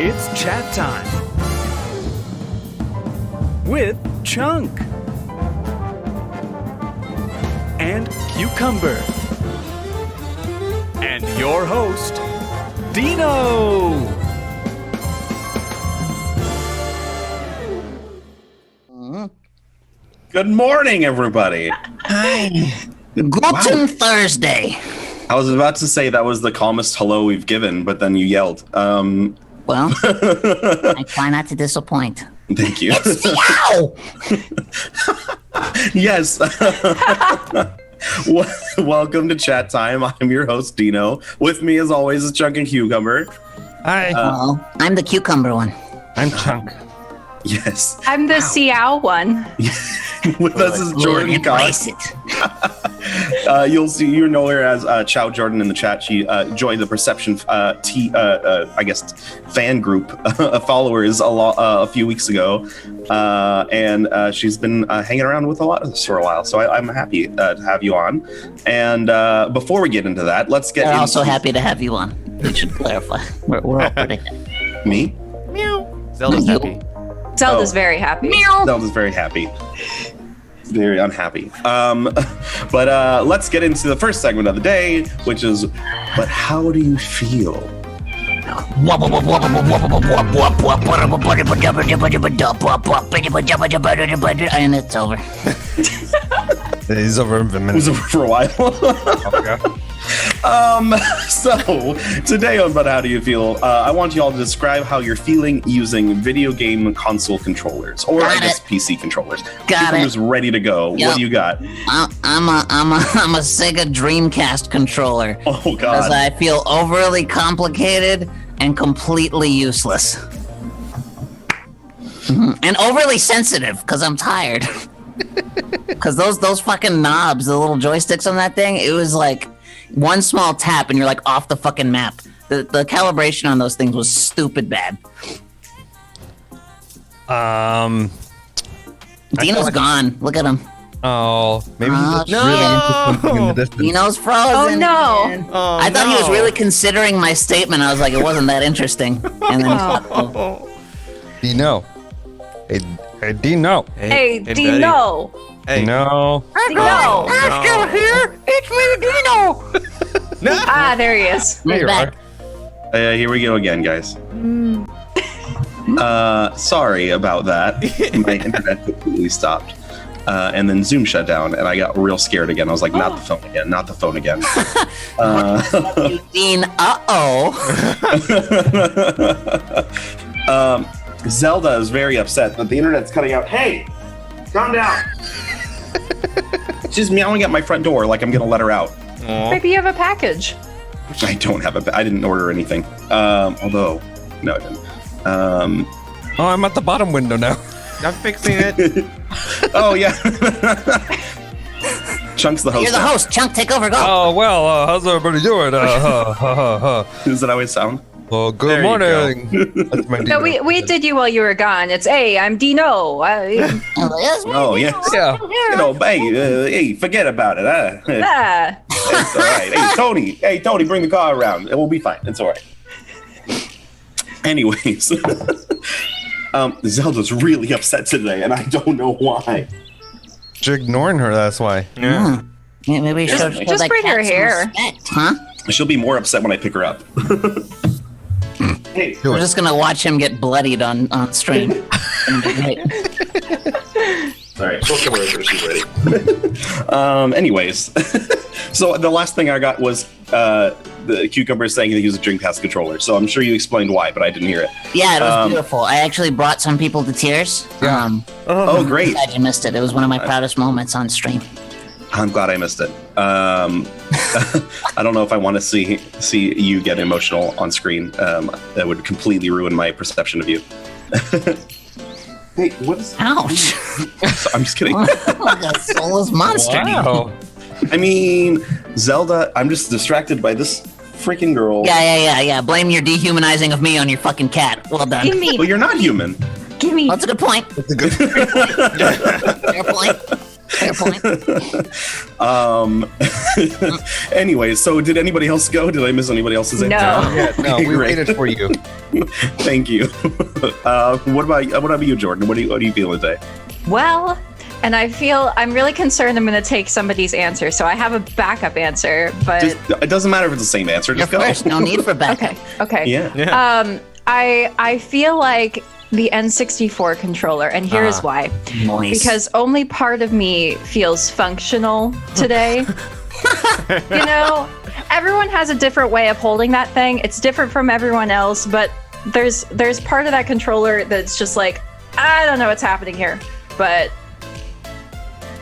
It's chat time with Chunk and Cucumber and your host, Dino. Good morning, everybody. Hi. Guten Thursday. I was about to say that was the calmest hello we've given, but then you yelled. Well, I try not to disappoint. Thank you. Yow! Yes. Welcome to Chat Time. I'm your host, Dino. With me, as always, is Chunk and Cucumber. Hi. Well, I'm the cucumber one. I'm Chunk. Yes. I'm the Xiao one. With us is Jordan Embrace Cox. it. You know her as Chow Jordan in the chat. She joined the Perception I guess fan group of followers a few weeks ago, and she's been hanging around with a lot of us for a while. So I'm happy to have you on. And before we get into that, let's get. We're also happy to have you on. We should clarify. We're all pretty happy. Me. Zelda's happy. Zelda's Oh. very happy. Zelda's very happy. Very unhappy. But let's get into the first segment of the day, which is, but how do you feel? And it's over. He's over in a It minute. was over for a while. Okay. So today on But How Do You Feel, I want you all to describe how you're feeling using video game console controllers, or I Got guess it. PC controllers. Got it. Who's ready to go? Yep. What do you got? I'm a Sega Dreamcast controller. Oh Because God. I feel overly complicated and completely useless. And overly sensitive because I'm tired. Because those fucking knobs, the little joysticks on that thing, it was like one small tap and you're like off the fucking map. The calibration on those things was stupid bad. Dino's gone. Look at him. Oh, maybe he's just Oh, really shit. into something in the distance. Dino's frozen. Oh, no. man. Oh, I thought he was no. really considering my statement. I was like, it wasn't that interesting. And then he stopped. Dino. Hey, Dino. Hey, Dino. Hey. No. Dino. I'm still here. It's me, Dino. Ah, there he is. There you back. are. Here we go again, guys. Sorry about that. My internet completely stopped. And then Zoom shut down, and I got real scared again. I was like, not the phone again, not the phone again. Dean, Zelda is very upset that the internet's cutting out. Hey, calm down. She's meowing at my front door like I'm going to let her out. Maybe you have a package. I don't have I didn't order anything. Although, no, I didn't. Oh, I'm at the bottom window now. I'm fixing it. Oh, yeah. Chunk's the host. You're the host. Chunk, take over. Go. Oh, well, how's everybody doing? Does that always sound? Well, good There you morning. That's my No, Dino. we did you while you were gone. It's, hey, I'm Dino. Yes, Oh, yes. Yeah. You know, hey, forget about it. Ah. It's all right. Hey, Tony, bring the car around. It will be fine. It's all right. Anyways, Zelda's really upset today, and I don't know why. You're ignoring her, that's why. Yeah. Yeah, maybe you should Just show that bring her cat some hair. respect, huh? She'll be more upset when I pick her up. Hey, Do We're it. just gonna watch him get bloodied on stream. sorry. She's ready. Anyways, so the last thing I got was the Cucumber saying that he was a Dreamcast controller. So I'm sure you explained why, but I didn't hear it. Yeah, it was beautiful. I actually brought some people to tears. Yeah. Oh, great. Glad you missed it. It was one of my proudest moments on stream. I'm glad I missed it. I don't know if I want to see you get emotional on screen. That would completely ruin my perception of you. Hey, what is? Ouch! I'm just kidding. Like a soulless monster. Wow. I mean, Zelda. I'm just distracted by this freaking girl. Yeah. Blame your dehumanizing of me on your fucking cat. Well done. Give me. Well, you're not human. Give me. That's a good point. That's a good Fair point. Fair point. Anyway, so did anybody else go? Did I miss anybody else's No. answer? Yeah, no, we Great. waited for you. Thank you. What about you, Jordan? What do you feel today? Well, and I'm really concerned I'm going to take somebody's answer. So I have a backup answer, but It doesn't matter if it's the same answer. You're Just go. first. No need for backup. okay. Yeah. I feel like the N64 controller, and here's why. Nice. Because only part of me feels functional today. You know, everyone has a different way of holding that thing. It's different from everyone else, but there's part of that controller that's just like, I don't know what's happening here, but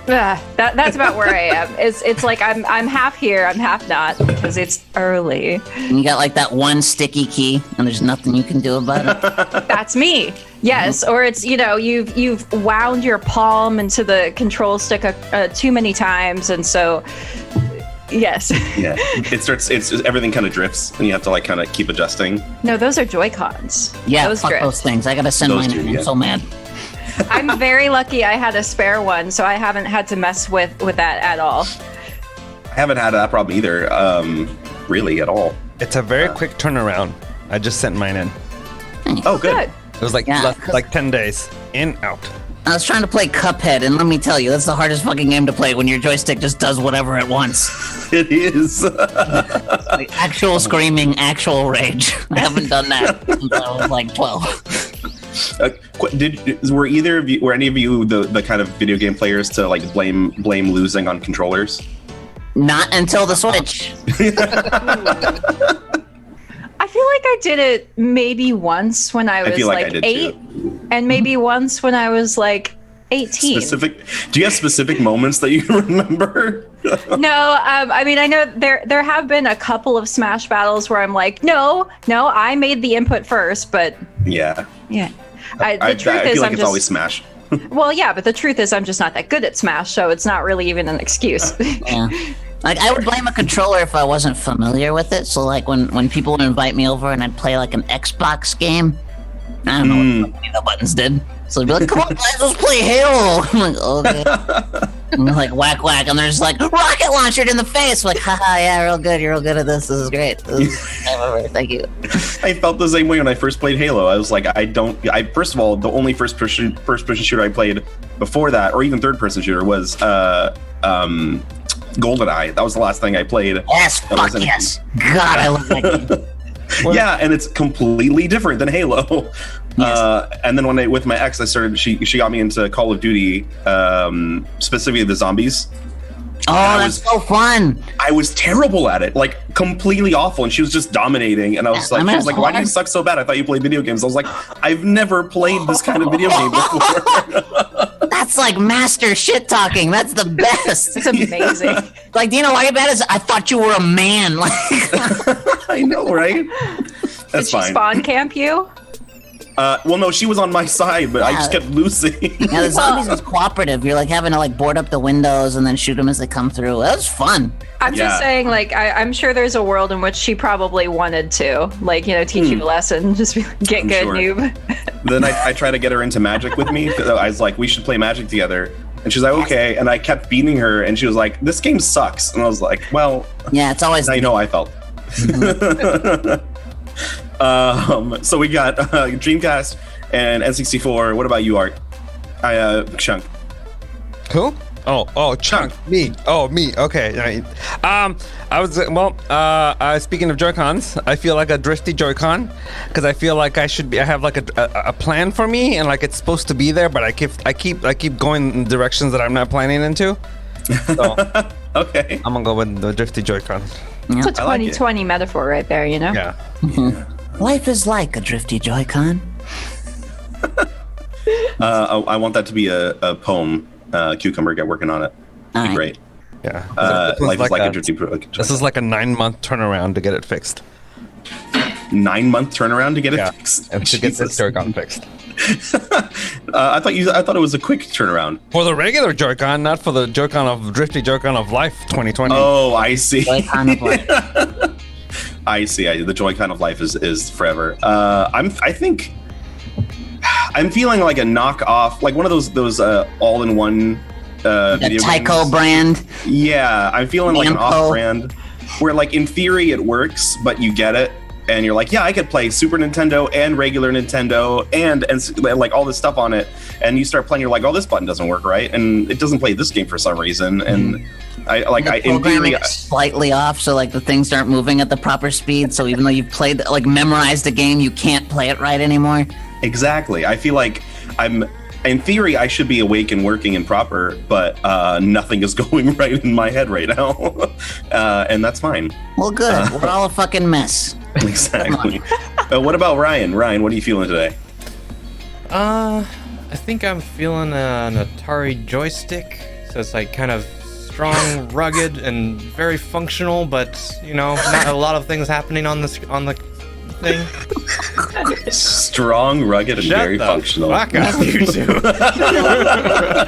that's about where I am. It's like I'm half here, I'm half not because it's early. You got like that one sticky key, and there's nothing you can do about it. That's me. Yes, or it's you've wound your palm into the control stick too many times, and so yes. Yeah. It's everything kind of drifts, and you have to like kind of keep adjusting. No, those are Joy-Cons. Yeah, those fuck drift. those things. I gotta send Those mine two, in. yeah. I'm so mad. I'm very lucky I had a spare one, so I haven't had to mess with that at all. I haven't had that problem either, really at all. It's a very quick turnaround. I just sent mine in. Oh, good. Good. It was like Yeah, like 10 days. In, out. I was trying to play Cuphead, and let me tell you, that's the hardest fucking game to play when your joystick just does whatever it wants. It is. Like actual screaming, actual rage. I haven't done that since I was like 12. Were any of you the kind of video game players to like blame losing on controllers? Not until the Switch. I feel like I did it maybe once when I was feel like I like did 8, too. and maybe once when I was like 18. Do you have specific moments that you remember? No, I mean I know there have been a couple of Smash battles where I'm like, no, I made the input first, but Yeah. yeah. The I truth feel is, like I'm it's just always Smash. well, yeah, but the truth is, I'm just not that good at Smash, so it's not really even an excuse. Yeah. Like I would blame a controller if I wasn't familiar with it. So like when people would invite me over and I'd play like an Xbox game, I don't know what the buttons did. So they'd be like, "Come on, guys, let's play Halo." I'm like, "Okay." And they're like whack whack, and they're just like rocket launchered in the face. Like, haha, yeah, real good. You're real good at this. This is great. Thank you. I felt the same way when I first played Halo. I was like, first of all, the only first person shooter I played before that, or even third person shooter, was GoldenEye. That was the last thing I played. Yes, That fuck wasn't- yes. God, I love that game. Yeah, and it's completely different than Halo. And then with my ex, I started. She got me into Call of Duty, specifically the zombies. Oh, that's so fun. I was terrible at it, like completely awful, and she was just dominating. And I was like, I'm she was at like, "Why do you home. suck so bad? I thought you played video games." I was like, "I've never played this kind of video game before." That's like master shit talking. That's the best. It's amazing. Like, do you know why you're bad? Is I thought you were a man. Like, I know, right? Did That's she fine. spawn camp you? Well, no, she was on my side, but I just kept losing. yeah, the zombies was cooperative. You're like having to like board up the windows and then shoot them as they come through. That was fun. I'm Yeah. just saying, like, I'm sure there's a world in which she probably wanted to, like, teach you a lesson. Just be like, get I'm good, sure. noob. Then I tried to get her into Magic with me. I was like, "We should play Magic together." And she's like, "Okay." And I kept beating her, and she was like, "This game sucks." And I was like, "Well, Yeah, it's always now you know how I felt." So we got Dreamcast and N64. What about you, Art? Chunk. Who? Oh, Chunk. Me. Oh, me. Okay. Right. Speaking of Joy-Cons, I feel like a drifty Joy-Con because I feel like I have like a plan for me and like it's supposed to be there, but I keep going in directions that I'm not planning into. So Okay. I'm gonna go with the drifty Joy-Con. It's a I like it. 2020 metaphor right there, Yeah. life is like a drifty Joy-Con. I want that to be a poem. Cucumber, get working on it. All Be right. great. Yeah. Life is like a drifty. This is like a 9-month turnaround to get it fixed. 9-month turnaround to get it Yeah. fixed. And to get this Jesus. Joy-Con fixed. I thought it was a quick turnaround. For the regular Joy-Con, not for the Joy-Con of drifty Joy-Con of life 2020. Oh, I see. Joy-Con of life. I see. The Joy-Con of life is forever. I'm feeling like a knockoff, like one of those all-in-one The video Tyco games. brand. Yeah, I'm feeling like an Namco. off-brand, where like in theory it works, but you get it, and you're like, yeah, I could play Super Nintendo and regular Nintendo and like all this stuff on it, and you start playing, you're like, oh, this button doesn't work right, and it doesn't play this game for some reason, and I The in programming theory, is slightly off, so like the things aren't moving at the proper speed. So even though you've played, like memorized a game, you can't play it right anymore. exactly. I feel like in theory, I should be awake and working and proper, but nothing is going right in my head right now, and that's fine. Well, good. We're all a fucking mess. Exactly. What about Ryan? Ryan, what are you feeling today? I think I'm feeling an Atari joystick. So it's like kind of strong, rugged, and very functional, but not a lot of things happening on the thing. Strong, rugged, and very functional. Fuck up, you two.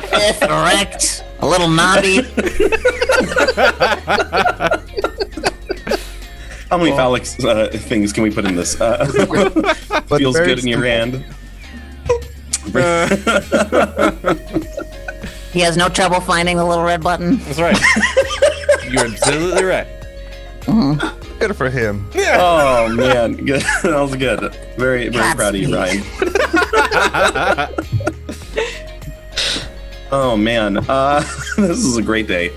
Fifth, erect, a little knobby. How many phallic things can we put in this? Feels very good in your hand. He has no trouble finding the little red button. That's right. You're absolutely right. Good for him. Oh man, good. That was good. Very, very proud of you, Ryan. Oh man, this is a great day.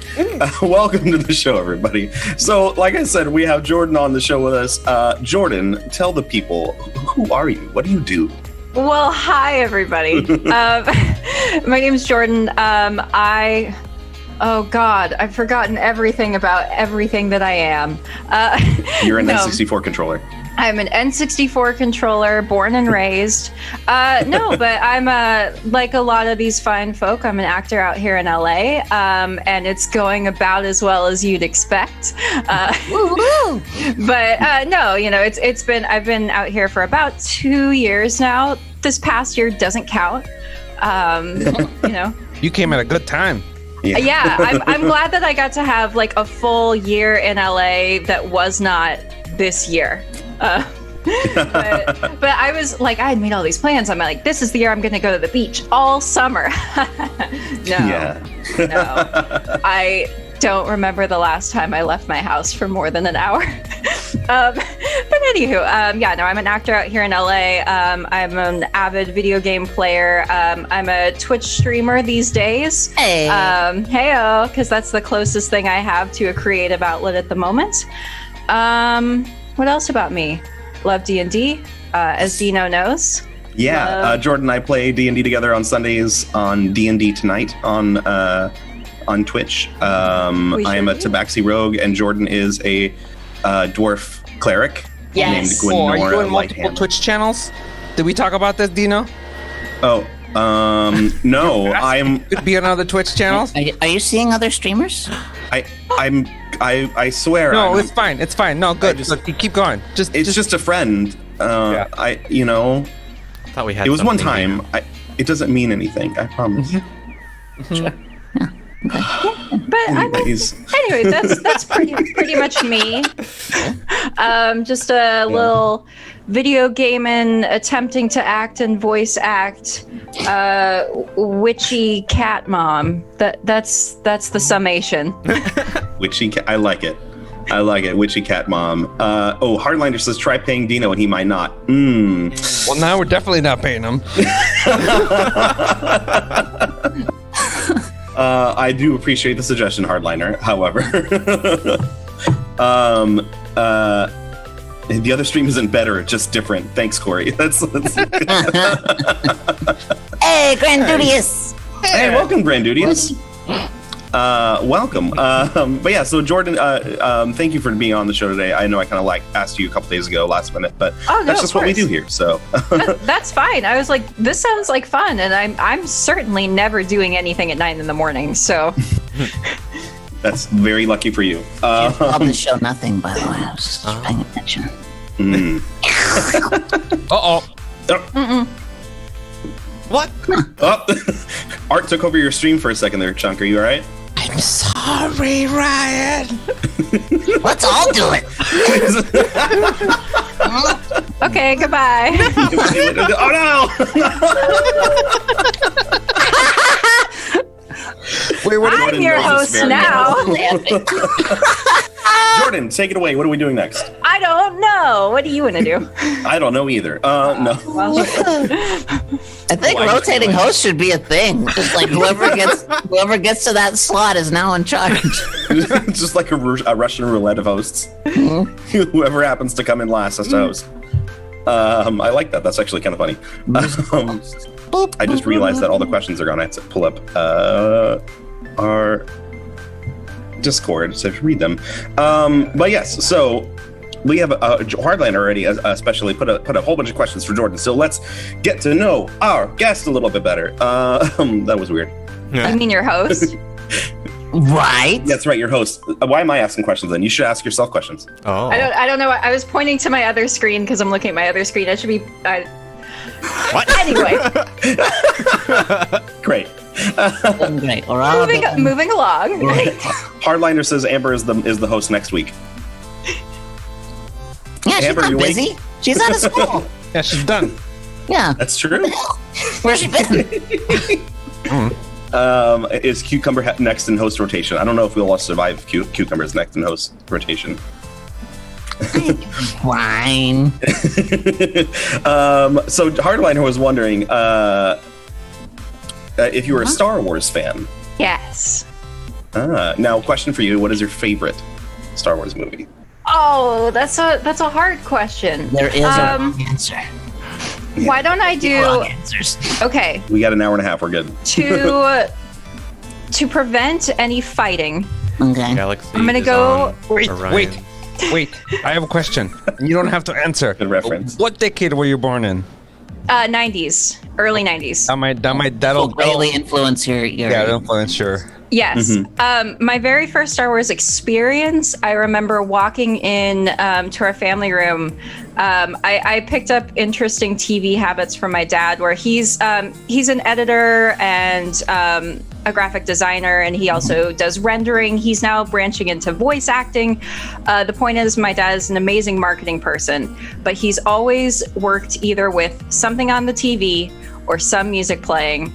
Welcome to the show, everybody. So, like I said, we have Jordan on the show with us. Jordan, tell the people, who are you? What do you do? Well, hi everybody. My name is Jordan. Oh God, I've forgotten everything about everything that I am. You're an no. N64 controller. I'm an N64 controller, born and raised. No, but I'm like a lot of these fine folk. I'm an actor out here in LA, and it's going about as well as you'd expect. But no, it's been I've been out here for about 2 years now. This past year doesn't count. You came at a good time. Yeah, I'm glad that I got to have like a full year in LA that was not this year. But I was like, I had made all these plans. I'm like, this is the year I'm going to go to the beach all summer. No, I don't remember the last time I left my house for more than an hour. But anywho, I'm an actor out here in LA. I'm an avid video game player. I'm a Twitch streamer these days. Hey. Heyo, because that's the closest thing I have to a creative outlet at the moment. What else about me? Love D&D, as Dino knows. Yeah, Jordan and I play D&D together on Sundays on D&D Tonight on Twitch. I am a Tabaxi Rogue, and Jordan is a dwarf cleric named Yes. Are you Gwynnora doing multiple Lighthand. Twitch channels? Did we talk about this, Dino? Oh, no, I'm Could be on other Twitch channels? Are you seeing other streamers? I swear. No, I'm, it's fine. It's fine. No, good. just- Look, keep going. it's just a friend. Yeah. Thought we had. It was one something time. It doesn't mean anything. I promise. But Anyways. anyway, that's pretty much me. Just a little video gaming, attempting to act and voice act, witchy cat mom. That's the summation. Witchy cat. I like it. Witchy cat mom. Hardliner says try paying Dino and he might not. Well, now we're definitely not paying him. I do appreciate the suggestion, Hardliner. However, the other stream isn't better, just different. Thanks, Corey. That's Hey, Grandudius. Hey, welcome, Grandudius. Welcome. But yeah, so Jordan, thank you for being on the show today. I know I kind of asked you a couple days ago, last minute, but no, that's just of what we course. do here. So That's fine. I was like, this sounds like fun, and I'm certainly never doing anything at 9 a.m. So that's very lucky for you. Called the show nothing, by the way. I was just paying attention. Uh-oh. What? Oh, Art took over your stream for a second there, Chunk. Are you all right? I'm sorry, Ryan. Let's all do it. okay, goodbye. Oh no! Julie, what I'm your knows this host very now. Jordan, take it away. What are we doing next? I don't know. What do you want to do? I don't know either. No. Well, I think Why- rotating host should be a thing. Just like whoever gets to that slot is now in charge. Just like a Russian roulette of hosts. Whoever happens to come in last has to host. I like that. That's actually kind of funny. I just realized that all the questions are gone. I have to pull up our Discord to read them. But yes, so we have Hardline already, especially put a whole bunch of questions for Jordan. So let's get to know our guest a little bit better. That was weird. I mean, your host. Right? That's right, your host. Why am I asking questions then? You should ask yourself questions. Oh. I don't know. I was pointing to my other screen because I'm looking at my other screen. I should be. What? Anyway, Great. Great. We're all moving along. Hardliner says Amber is the host next week. Yeah, she's Amber, not you wait. busy. She's out of school. Yeah, she's done. Yeah. That's true. Where's she been? Is Cucumber next in host rotation? I don't know if we'll all survive Cucumber's next in host rotation. Fine. So Hardliner was wondering if you were a Star Wars fan. Yes. Now, question for you: what is your favorite Star Wars movie? Oh, that's a hard question. There is a wrong answer. Why don't I Wrong do? answers. Okay, We got an hour and a half. We're good. to prevent any fighting. Okay. Galaxy I'm gonna is go- on Wait, Orion. wait. I have a question. You don't have to answer. Good reference. What decade were you born in? 90s, early 90s. That'll Greatly influence your Yeah, influence, sure. Yes. My very first Star Wars experience, I remember walking in to our family room. I picked up interesting TV habits from my dad, where he's an editor and a graphic designer, and he also does rendering. He's now branching into voice acting. The point is, my dad is an amazing marketing person, but he's always worked either with something on the TV or some music playing.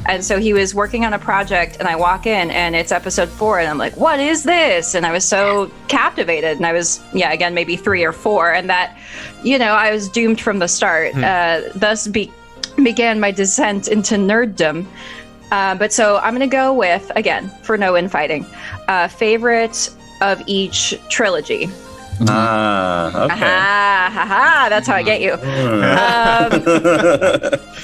And so he was working on a project, and I walk in and it's episode 4, and I'm like, what is this? And I was so captivated, and I was, again, maybe 3 or 4. And that, I was doomed from the start. Thus began my descent into nerddom. But so I'm going to go with, again, for no infighting, favorite of each trilogy. Okay. That's how I get you.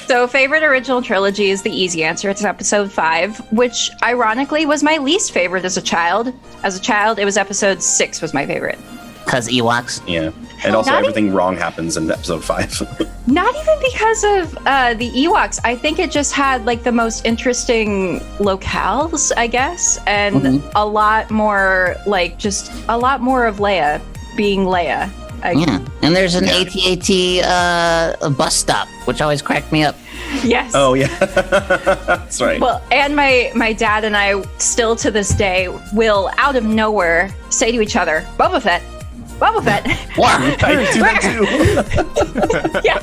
So favorite original trilogy is the easy answer. It's episode 5, which ironically was my least favorite as a child. As a child, it was episode 6 was my favorite. Because Ewoks. Yeah. And also Not everything wrong happens in episode 5. Not even because of the Ewoks. I think it just had like the most interesting locales, I guess, and a lot more of Leia being Leia. Yeah. And there's an AT-AT bus stop, which always cracked me up. Yes. Oh, yeah. That's right. Well, and my dad and I still to this day will out of nowhere say to each other, Boba Fett. I do that too. Yeah.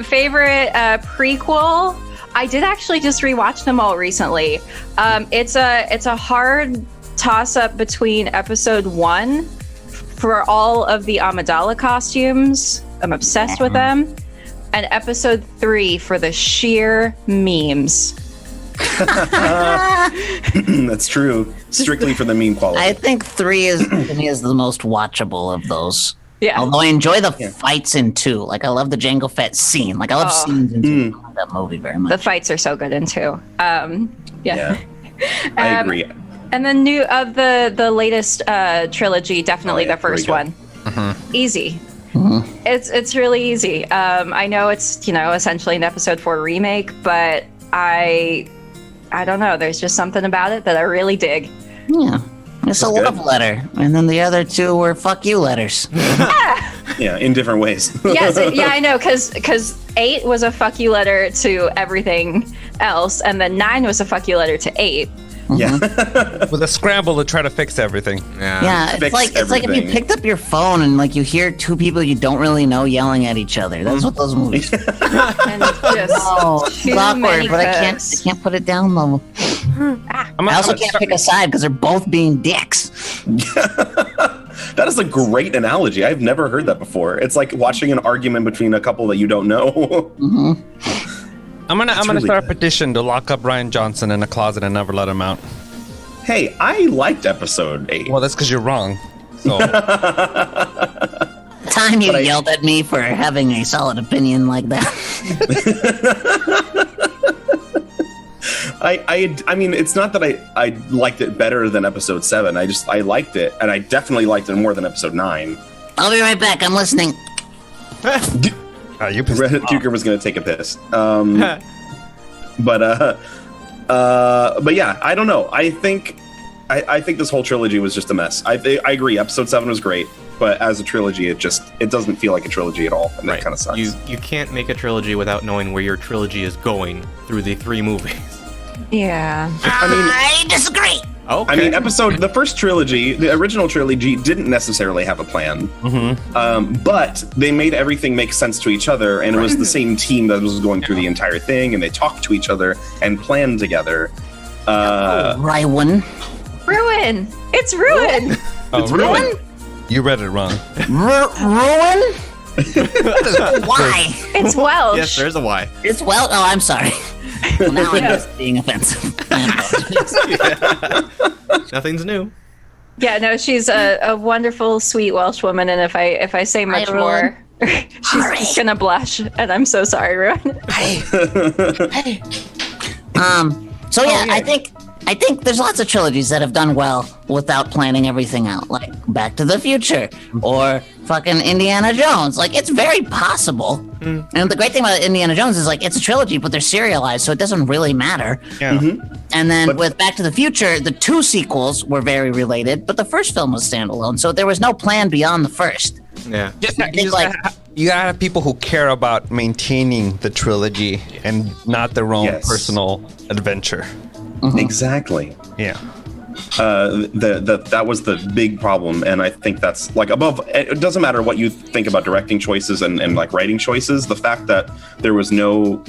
Favorite prequel. I did actually just rewatch them all recently. It's a hard toss up between episode 1 for all of the Amidala costumes. I'm obsessed with them. And episode 3 for the sheer memes. That's true. Strictly for the meme quality. I think 3 to me is the most watchable of those. Yeah. Although I enjoy the fights in 2. Like, I love the Jango Fett scene. Like, I love scenes in 2. I love that movie very much. The fights are so good in 2. Yeah. I agree. And then new of the latest trilogy, definitely the first very one. Easy. It's really easy. I know it's essentially an episode 4 remake, but I don't know. There's just something about it that I really dig. Yeah. It's a love letter. And then the other 2 were fuck you letters. Yeah, in different ways. Yes, I know, because 8 was a fuck you letter to everything else, and then 9 was a fuck you letter to 8. Yeah. With a scramble to try to fix everything. Yeah, it's Fix like if you everything. picked up your phone and like you hear 2 people you don't really know yelling at each other. That's what those movies are. And just Oh, it's too awkward, many but I cooks. can't put it down though. I also can't pick a side because they're both being dicks. That is a great analogy. I've never heard that before. It's like watching an argument between a couple that you don't know. I'm gonna really start a good. petition to lock up Ryan Johnson in a closet and never let him out. Hey, I liked episode 8. Well, that's because you're wrong. So Time you But I- yelled at me for having a solid opinion like that. I mean, it's not that I liked it better than episode 7. I liked it, and I definitely liked it more than episode 9. I'll be right back. I'm listening. you pissed Red me off. Cucumber's gonna take a piss. But yeah, I don't know. I think this whole trilogy was just a mess. I agree. Episode 7 was great, but as a trilogy, it doesn't feel like a trilogy at all, and that kind of sucks. You can't make a trilogy without knowing where your trilogy is going through the 3 movies. Yeah. I disagree. Okay. I mean, the first trilogy, the original trilogy, didn't necessarily have a plan, but they made everything make sense to each other, and it was the same team that was going through the entire thing, and they talked to each other and planned together. Rywin. Ruin. It's ruin. It's ruined. You read it wrong. Ruin? Why? It's Welsh. Yes, there's a Y. It's well. Oh, I'm sorry. Well, now I'm just being offensive. I apologize. Nothing's new. Yeah, no, she's a wonderful, sweet Welsh woman, and if I say much Ruin. more, she's gonna blush, and I'm so sorry, Ruin. So yeah, I think there's lots of trilogies that have done well without planning everything out, like Back to the Future or fucking Indiana Jones. Like, it's very possible. And the great thing about Indiana Jones is, like, it's a trilogy, but they're serialized, so it doesn't really matter. Yeah. And then with Back to the Future, the 2 sequels were very related, but the first film was standalone, so there was no plan beyond the first. Yeah. You gotta have people who care about maintaining the trilogy and not their own Yes. personal adventure. Exactly. Yeah. That was the big problem, and I think that's like above. It doesn't matter what you think about directing choices and like writing choices. The fact that there was no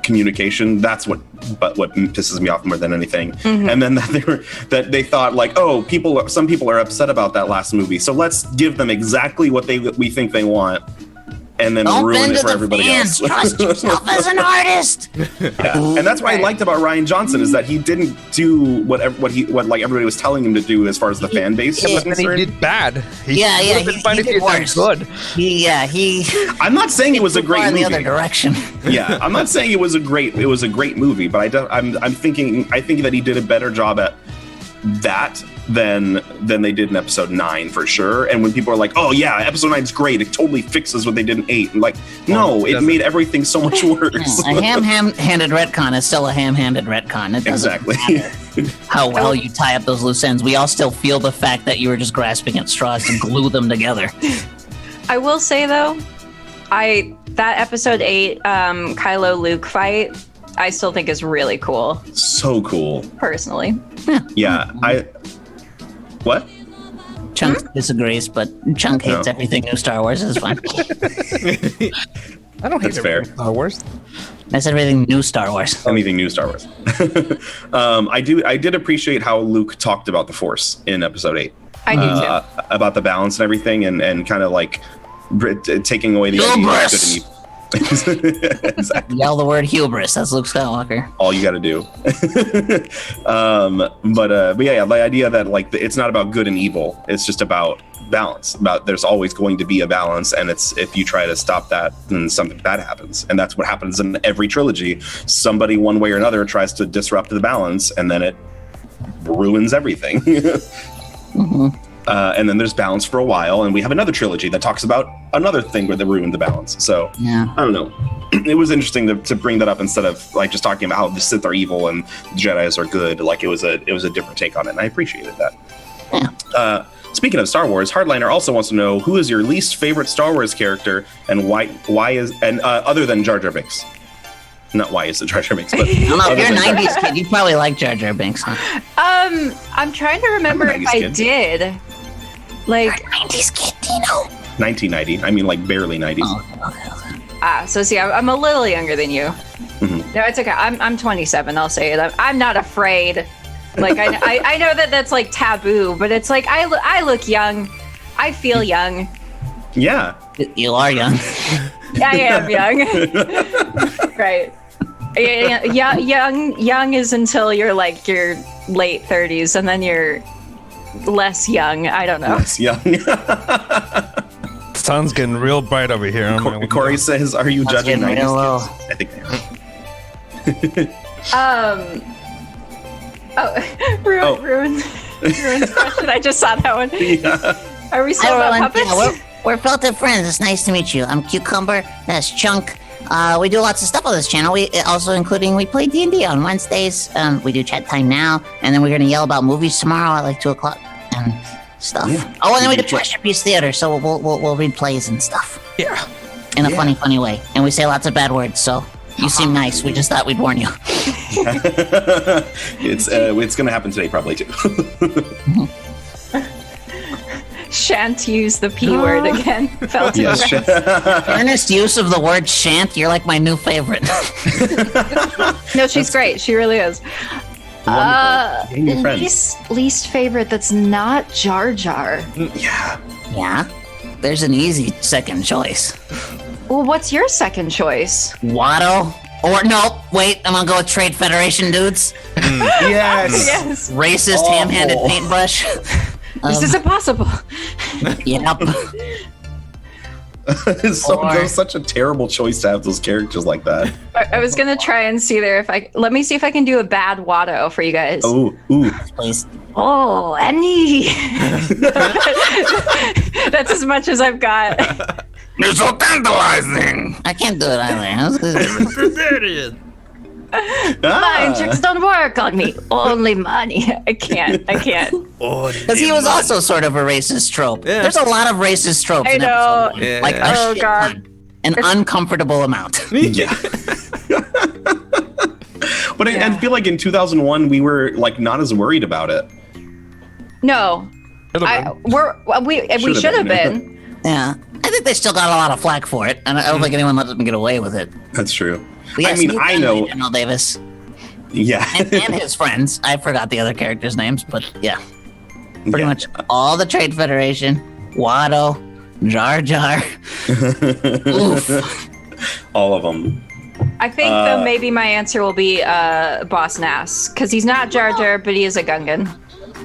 communication, that's what pisses me off more than anything. And then that they thought like, oh, some people are upset about that last movie, so let's give them exactly what we think they want, and then Don't ruin bend it to for the everybody fans. else. Trust yourself as an artist. Yeah. And that's what I liked about Ryan Johnson is that he didn't do what like everybody was telling him to do as far as the fan base was But then he concerned. did bad. Yeah, it would've been fun he if he did done worse. good. He I'm not saying it was a too far great in the other movie. direction. Yeah, I'm not saying it was a great movie, but I think that he did a better job at that than they did in episode 9 for sure. And when people are like, oh yeah, episode 9 is great, it totally fixes what they did in 8, and like, no, it made everything so much worse. A ham-handed retcon is still a ham-handed retcon. It doesn't Exactly. matter how well you tie up those loose ends. We all still feel the fact that you were just grasping at straws to glue them together. I will say though, that episode 8 Kylo Luke fight, I still think is really cool, So cool. personally. Yeah, What? Chunk disagrees, but Chunk hates No. everything new Star Wars. Is fine. I don't hate That's fair. Star Wars. I said everything new Star Wars. Anything new Star Wars. I did appreciate how Luke talked about the Force in episode 8. I do too. About the balance and everything, and kind of like taking away the idea of Hubris! good and evil. Exactly. Yell the word hubris. That's Luke Skywalker. All you got to do. But yeah, the idea that like it's not about good and evil. It's just about balance. About there's always going to be a balance, and it's if you try to stop that, then something bad happens, and that's what happens in every trilogy. Somebody, one way or another, tries to disrupt the balance, and then it ruins everything. And then there's balance for a while, and we have another trilogy that talks about another thing where they ruined the balance. So Yeah. I don't know. It was interesting to bring that up instead of like just talking about how the Sith are evil and the Jedis are good. Like it was a different take on it, and I appreciated that. Yeah. Speaking of Star Wars, Hardliner also wants to know who is your least favorite Star Wars character and why other than Jar Jar Binks. Not why is it Jar Jar Binks, but I don't know. If other you're a than Jar- 90s kid, you probably like Jar Jar Binks, huh? I'm trying to remember I'm a if 90s I kid. did. Like, 90s kid, Dino. 1990. I mean, like barely 90s. Oh, okay. So see, I'm a little younger than you. No, it's okay. I'm 27. I'll say it. I'm not afraid. Like I know that that's like taboo, but it's like I look young. I feel young. Yeah. You are young. I am young. Right. Yeah, young is until you're like your late 30s, and then you're less young. I don't know. Yes, young. Sun's getting real bright over here. I'm gonna- Corey says, "Are you judging getting 90s real low. kids?" I think they are. Ruin's question. I just saw that one. Yeah. Are we still about puppets? Yeah, we're Felted Friends. It's nice to meet you. I'm Cucumber. That's Chunk. We do lots of stuff on this channel. We play D&D on Wednesdays. We do chat time now, and then we're gonna yell about movies tomorrow at like 2:00 and stuff. Yeah. Oh, and then we do Treasure Piece Theater, so we'll read plays and stuff Yeah. in a funny way, and we say lots of bad words. So you seem nice. We just thought we'd warn you. It's gonna happen today probably too. Shan't use the P word again. Felted Yes, friends. Earnest use of the word "shan't." You're like my new favorite. No, she's great. She really is. Gain your friends. Least favorite that's not Jar Jar. Yeah. Yeah, there's an easy second choice. Well, what's your second choice? Watto. Or no, wait, I'm gonna go with Trade Federation dudes. Yes. Yes. Racist Oh. ham-handed paintbrush. This is impossible. Yep. So that was such a terrible choice to have those characters like that. I was gonna try and see there if let me see if I can do a bad Watto for you guys. Oh, ooh. Please. Oh, Annie. That's as much as I've got. You're so tantalizing. I can't do it either. Mind tricks don't work on me. Only money. I can't. Because he was also sort of a racist trope. Yeah. There's a lot of racist tropes I in know. episode 1. Yeah. Like a Oh, shit God. ton. An uncomfortable amount. Yeah. But I feel like in 2001 we were like not as worried about it. No. We Should've should have been. been. Yeah. I think they still got a lot of flack for it, and I don't think anyone let them get away with it. That's true. But yes, I mean, Newt I Gunray, know. General Davis Yeah. and his friends. I forgot the other characters' names, but yeah. Pretty Yeah. much all the Trade Federation, Watto, Jar Jar. Oof. All of them. I think though maybe my answer will be Boss Nass because he's not Jar Jar, but he is a Gungan.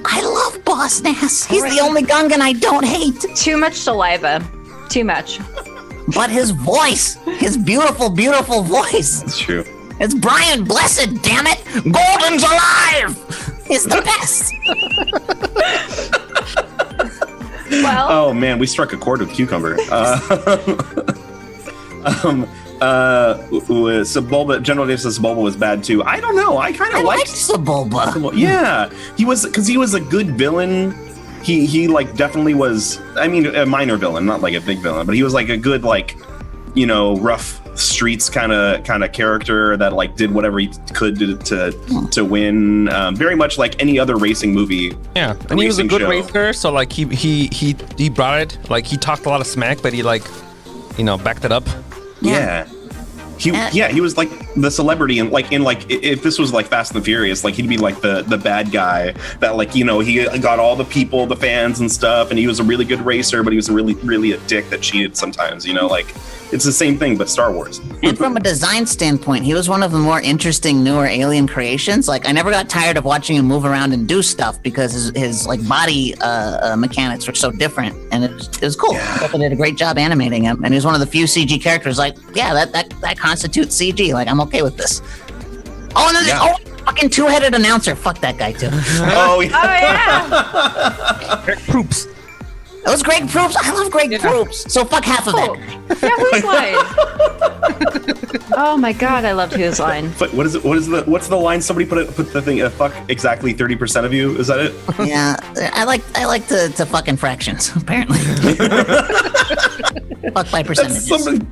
I love Boss Nass. He's the only Gungan I don't hate. Too much saliva. Too much. But his voice, his beautiful, beautiful voice. That's true. It's Brian Blessed, damn it! Golden's alive! He's the best! Well, Oh man, we struck a chord with Cucumber. So Bulba, General Dave says Bulba was bad too. I don't know. I kind I of liked liked. Sebulba. Yeah, he was a good villain. He like definitely was. I mean, a minor villain, not like a big villain, but he was like a good like, rough streets kind of character that like did whatever he could to win. Very much like any other racing movie. Yeah, and he was a racing good show. racer, so like he brought it. Like he talked a lot of smack, but he like, backed it up. Yeah. He was like the celebrity and like if this was like Fast and the Furious, like he'd be like the bad guy that like, he got all the people, the fans and stuff, and he was a really good racer, but he was really a dick that cheated sometimes, like it's the same thing but Star Wars. And from a design standpoint, he was one of the more interesting newer alien creations. Like I never got tired of watching him move around and do stuff because his like body mechanics were so different, and it was cool. I thought they did a great job animating him, and he was one of the few CG characters. Like, yeah, that constitutes CG. Like I'm okay with this. Oh, and then Yeah. fucking two-headed announcer. Fuck that guy too. Oh yeah. oh yeah. Greg Proops. It was Greg Proops. I love Greg Proops. So fuck half of that guy. Yeah, Who's Line? Oh my god, I loved Who's Line. But what's the line somebody put the thing fuck exactly 30% of you, is that it? Yeah, I like to fuck in fractions. Apparently, fuck by percentages.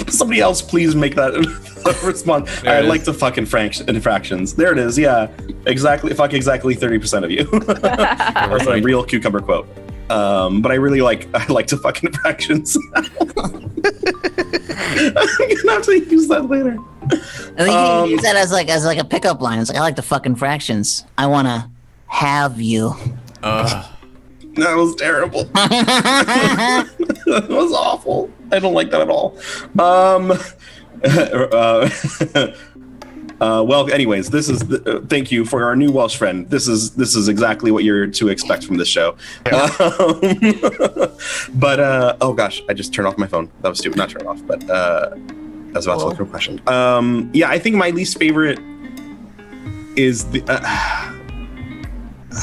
Somebody else please make that response. There I it like to fuck in fractions. There it is. Yeah, exactly. Fuck exactly 30% of you. That's a real Cucumber quote. But I like to fuck in fractions. gonna have to use that later. I think you can use that as like a pickup line. It's like, I like the fucking fractions. I wanna have you. That was terrible. That was awful. I don't like that at all. Well, anyways, this is thank you for our new Welsh friend. This is exactly what you're to expect from this show. But oh gosh, I just turned off my phone. That was stupid. Not turn it off, but I was about to look for a question. Yeah, I think my least favorite is the.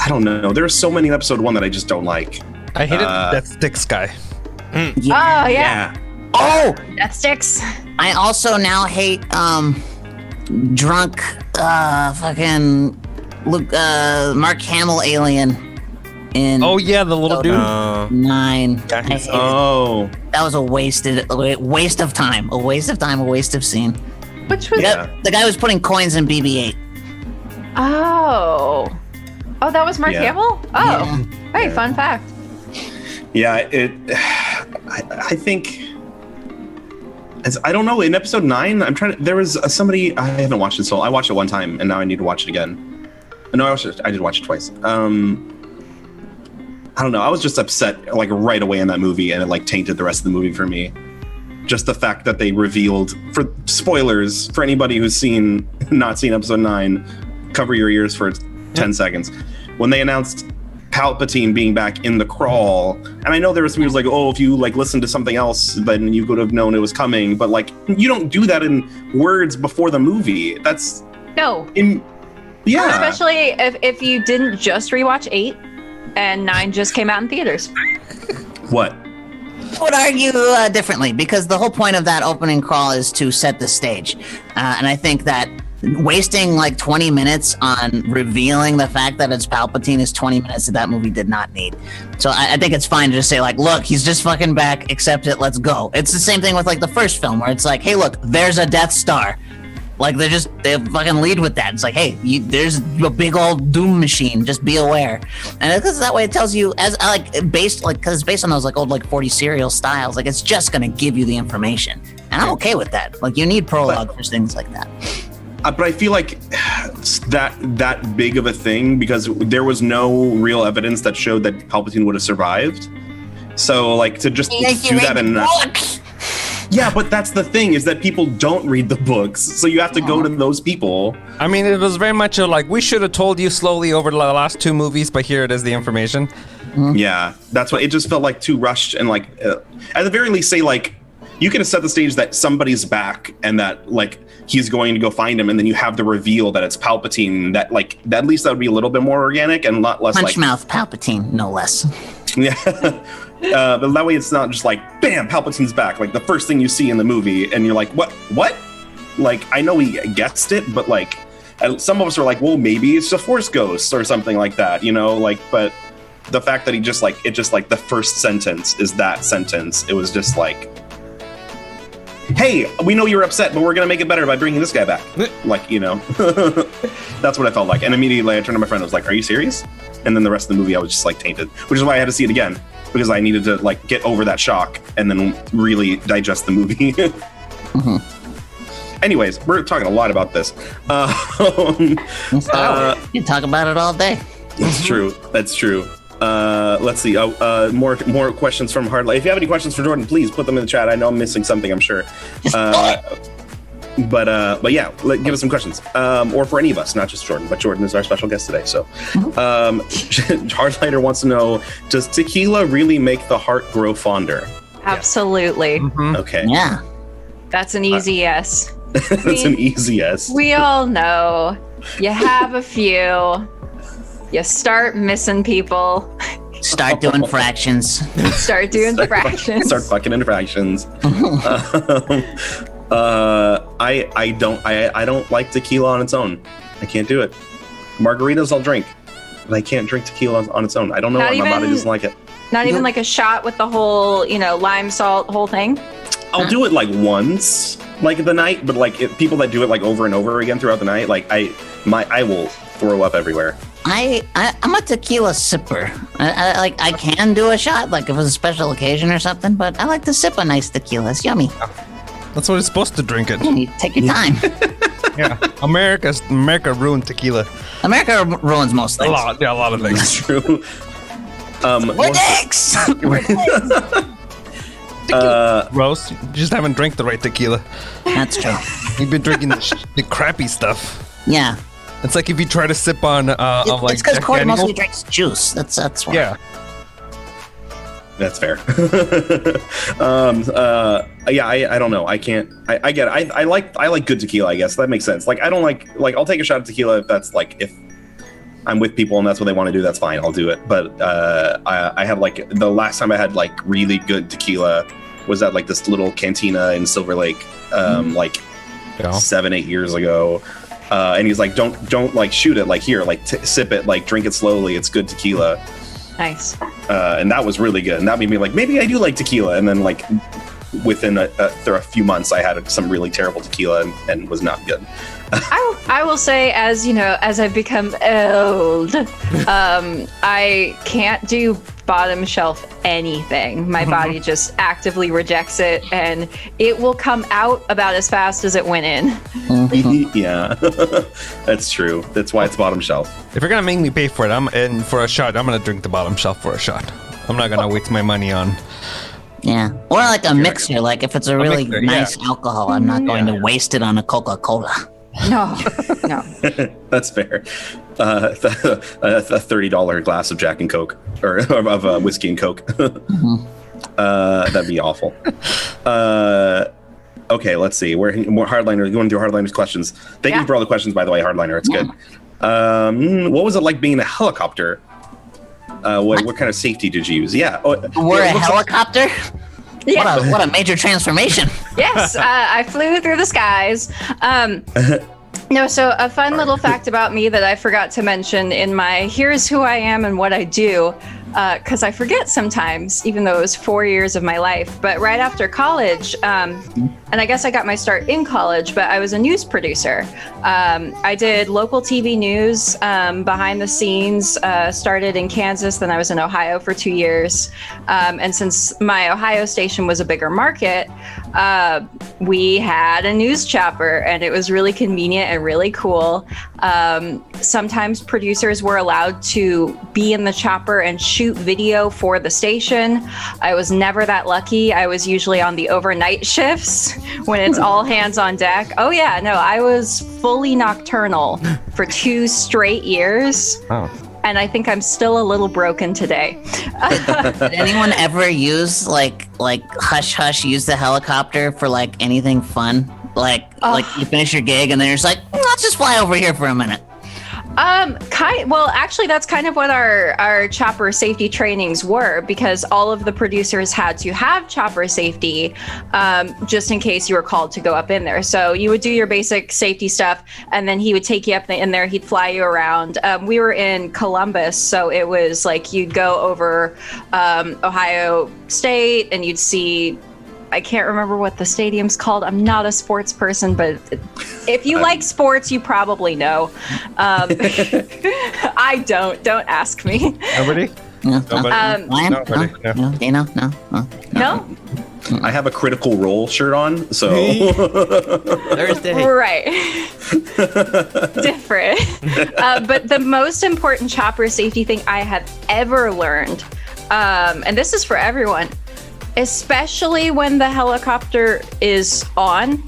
I don't know. There are so many in episode 1 that I just don't like. I hated that sticks guy. Oh yeah. Oh, Death sticks. I also now hate drunk fucking Mark Hamill alien in Oh yeah, the little dude. 9. I hated it. Oh, That was a waste of time. A waste of scene. Which was The guy was putting coins in BB-8. oh that was Mark Yeah. Hamill. Oh, hey, fun fact. yeah. I think. I don't know. In episode 9, I'm trying to. There was somebody. I haven't watched it, so I watched it one time, and now I need to watch it again. No, I did watch it twice. I don't know. I was just upset like right away in that movie, and it like tainted the rest of the movie for me. Just the fact that they revealed, for spoilers for anybody who's not seen episode 9, cover your ears for 10 seconds. When they announced Palpatine being back in the crawl, and I know there was somebody who was like, oh, if you like listen to something else, then you could have known it was coming. But like, you don't do that in words before the movie. That's No, yeah. especially if you didn't just rewatch 8 and 9 just came out in theaters. What? I would argue differently, because the whole point of that opening crawl is to set the stage. And I think that wasting like 20 minutes on revealing the fact that it's Palpatine is 20 minutes that movie did not need. So I think it's fine to just say like, look, he's just fucking back, accept it, let's go. It's the same thing with like the first film where it's like, hey, look, there's a Death Star. Like they fucking lead with that. It's like, hey, there's a big old doom machine. Just be aware. And because that way it tells you as because it's based on those like old like 40 serial styles. Like it's just gonna give you the information, and I'm okay with that. Like you need prologue for things like that. But I feel like that big of a thing, because there was no real evidence that showed that Palpatine would have survived. So like to just do that and yeah, but that's the thing, is that people don't read the books, so you have to go to those people. I mean, it was very much like, we should have told you slowly over the last 2 movies, but here it is, the information. Yeah, that's what it just felt like, too rushed, and like at the very least say like you could have set the stage that somebody's back and that like he's going to go find him, and then you have the reveal that it's Palpatine. That like at least that would be a little bit more organic and a lot less Punch like mouth Palpatine, no less. yeah. But that way it's not just like bam, Palpatine's back, like the first thing you see in the movie, and you're like, what? Like I know we guessed it, but like some of us are like, well, maybe it's a Force ghost or something like that, you know, like. But the fact that the first sentence is that sentence, it was just like, hey, we know you're upset, but we're gonna make it better by bringing this guy back. Like, you know, that's what I felt like. And immediately I turned to my friend, I was like, are you serious? And then the rest of the movie I was just like tainted, which is why I had to see it again, because I needed to like get over that shock and then really digest the movie. Anyways, we're talking a lot about this. You can talk about it all day. That's true. That's true. Let's see. More questions from Hardlight. If you have any questions for Jordan, please put them in the chat. I know I'm missing something, I'm sure. But yeah, give us some questions. Or for any of us, not just Jordan, but Jordan is our special guest today. So, Hardlighter wants to know: does tequila really make the heart grow fonder? Absolutely. Okay. Yeah. That's an easy yes. That's an easy yes. We all know. You have a few. You start missing people. Start doing fractions. Start doing fractions. Start fucking infractions. I don't like tequila on its own. I can't do it. Margaritas I'll drink, but I can't drink tequila on its own. I don't know why my body doesn't like it. Not even like a shot with the whole, lime salt whole thing. I'll do it like once, like the night, but like people that do it like over and over again throughout the night, like I will throw up everywhere. I'm a tequila sipper. I can do a shot, like if it was a special occasion or something, but I like to sip a nice tequila. It's yummy. That's what it's supposed to drink it. You take your time. Yeah. America ruined tequila. America ruins most A things. lot. Yeah, a lot of things. That's true. We're dicks. Rose, you just haven't drank the right tequila. That's true. You've been drinking the crappy stuff. Yeah. It's like if you try to sip on like It's because Jack Corey Daniels. mostly drinks juice. That's why. Yeah. That's fair. Yeah, I don't know. I can't. I get it. I like good tequila. I guess that makes sense. Like I don't like I'll take a shot of tequila if that's like if I'm with people and that's what they want to do. That's fine. I'll do it. But I had like the last time I had like really good tequila was at like this little cantina in Silver Lake, like Yeah. 7-8 years ago. And he's like, don't like shoot it. Like here, like sip it. Like drink it slowly. It's good tequila. Nice. And that was really good. And that made me like, maybe I do like tequila. And then like within a few months, I had some really terrible tequila and was not good. I will say, as you know, as I've become old, I can't do bottom shelf anything. My body just actively rejects it, and it will come out about as fast as it went in. Yeah, that's true. That's why it's bottom shelf. If you're gonna make me pay for it, for a shot, I'm gonna drink the bottom shelf for a shot. I'm not gonna waste my money on. Yeah. Or like a mixer. Like if it's a really mixer, nice alcohol, I'm not going to waste it on a Coca-Cola. No, no. That's fair. A $30 glass of Jack and Coke or of whiskey and Coke. That'd be awful. Okay, let's see. We're more Hardliner. Going through Hardliner's questions. Thank you for all the questions, by the way, Hardliner. It's good. What was it like being in a helicopter? What kind of safety did you use? Yeah. We're a helicopter? Yeah. What a major transformation. Yes, I flew through the skies. No, so a fun little fact about me that I forgot to mention in my here's who I am and what I do, because I forget sometimes, even though it was 4 years of my life. But right after college, and I guess I got my start in college, but I was a news producer. I did local TV news behind the scenes, started in Kansas, then I was in Ohio for 2 years. And since my Ohio station was a bigger market, we had a news chopper, and it was really convenient and really cool. Sometimes producers were allowed to be in the chopper and shoot video for the station. I was never that lucky. I was usually on the overnight shifts when it's all hands on deck. Oh yeah, no, I was fully nocturnal for 2 straight years. Oh. And I think I'm still a little broken today. Did anyone ever use like hush hush use the helicopter for like anything fun? Like you finish your gig and then you're just like, let's just fly over here for a minute. Well, actually, that's kind of what our chopper safety trainings were, because all of the producers had to have chopper safety just in case you were called to go up in there. So you would do your basic safety stuff, and then he would take you up in there. He'd fly you around. We were in Columbus, so it was like you'd go over Ohio State, and you'd see. I can't remember what the stadium's called. I'm not a sports person, but if you like sports, you probably know. I don't. Don't ask me. Nobody? No, Nobody? Ryan? Nobody, No? no. No? Dino? No? No? No? I have a Critical Role shirt on, so Thursday. Right. Different. But the most important chopper safety thing I have ever learned, and this is for everyone, especially when the helicopter is on,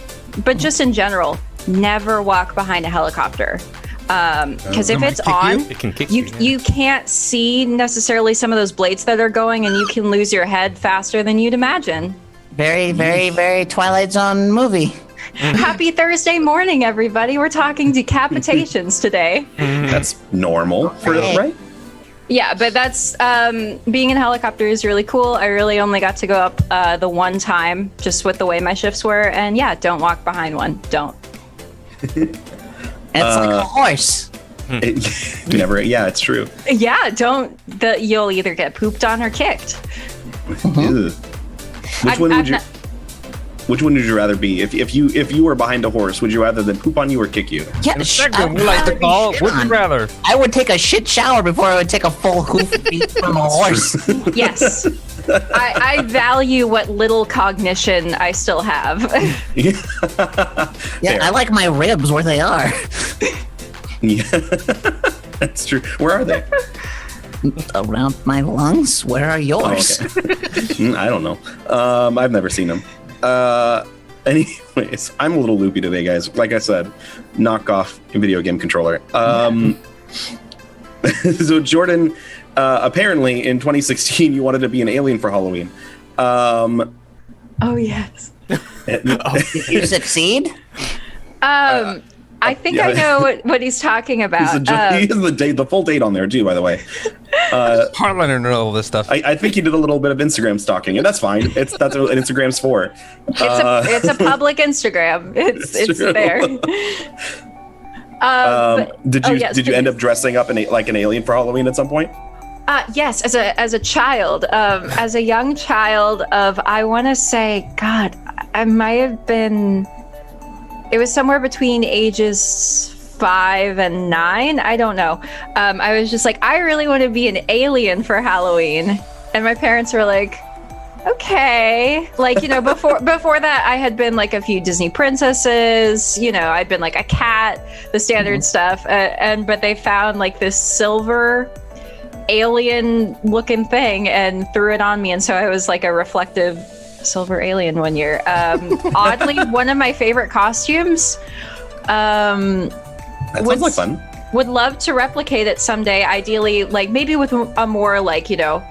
but just in general, never walk behind a helicopter. Because if it's on, It can kick you. you can't see necessarily some of those blades that are going, and you can lose your head faster than you'd imagine. Very, very, very Twilight Zone movie. Happy Thursday morning, everybody. We're talking decapitations today. that's normal for right. Yeah, but that's being in a helicopter is really cool. I really only got to go up the one time, just with the way my shifts were. And yeah, don't walk behind one. Don't. It's like a horse. Never. Yeah, it's true. Yeah, don't. You'll either get pooped on or kicked. Ew. Which one would you? Which one would you rather be? If you were behind a horse, would you rather than poop on you or kick you? Yeah, Exactly. We like to call. Would you rather? I would take a shit shower before I would take a full hoof beat from a horse. Yes. I value what little cognition I still have. Yeah, Fair. I like my ribs where they are. Yeah, that's true. Where are they? Around my lungs. Where are yours? I don't know. I've never seen them. Anyways, I'm a little loopy today, guys. Like I said, knock off video game controller. So Jordan, apparently in 2016, you wanted to be an alien for Halloween. Oh yes. Did you succeed? I think yeah. I know what he's talking about. He has the full date on there too, by the way. Hardliner know all this stuff. I think he did a little bit of Instagram stalking, and that's fine. That's what Instagram's for. It's a public Instagram. It's true. there. Did you end up dressing up like an alien for Halloween at some point? Yes, as a child, as a young child of, I want to say, God, I might have been. It was somewhere between ages 5 and 9. I don't know. I was just like, I really want to be an alien for Halloween, and my parents were like, okay. Like, you know, before that, I had been like a few Disney princesses. You know, I'd been like a cat, the standard stuff. But they found like this silver alien-looking thing and threw it on me, and so I was like a reflective silver alien one year. Oddly, one of my favorite costumes. That sounds like fun. Would love to replicate it someday. Ideally, like maybe with a more like, you know,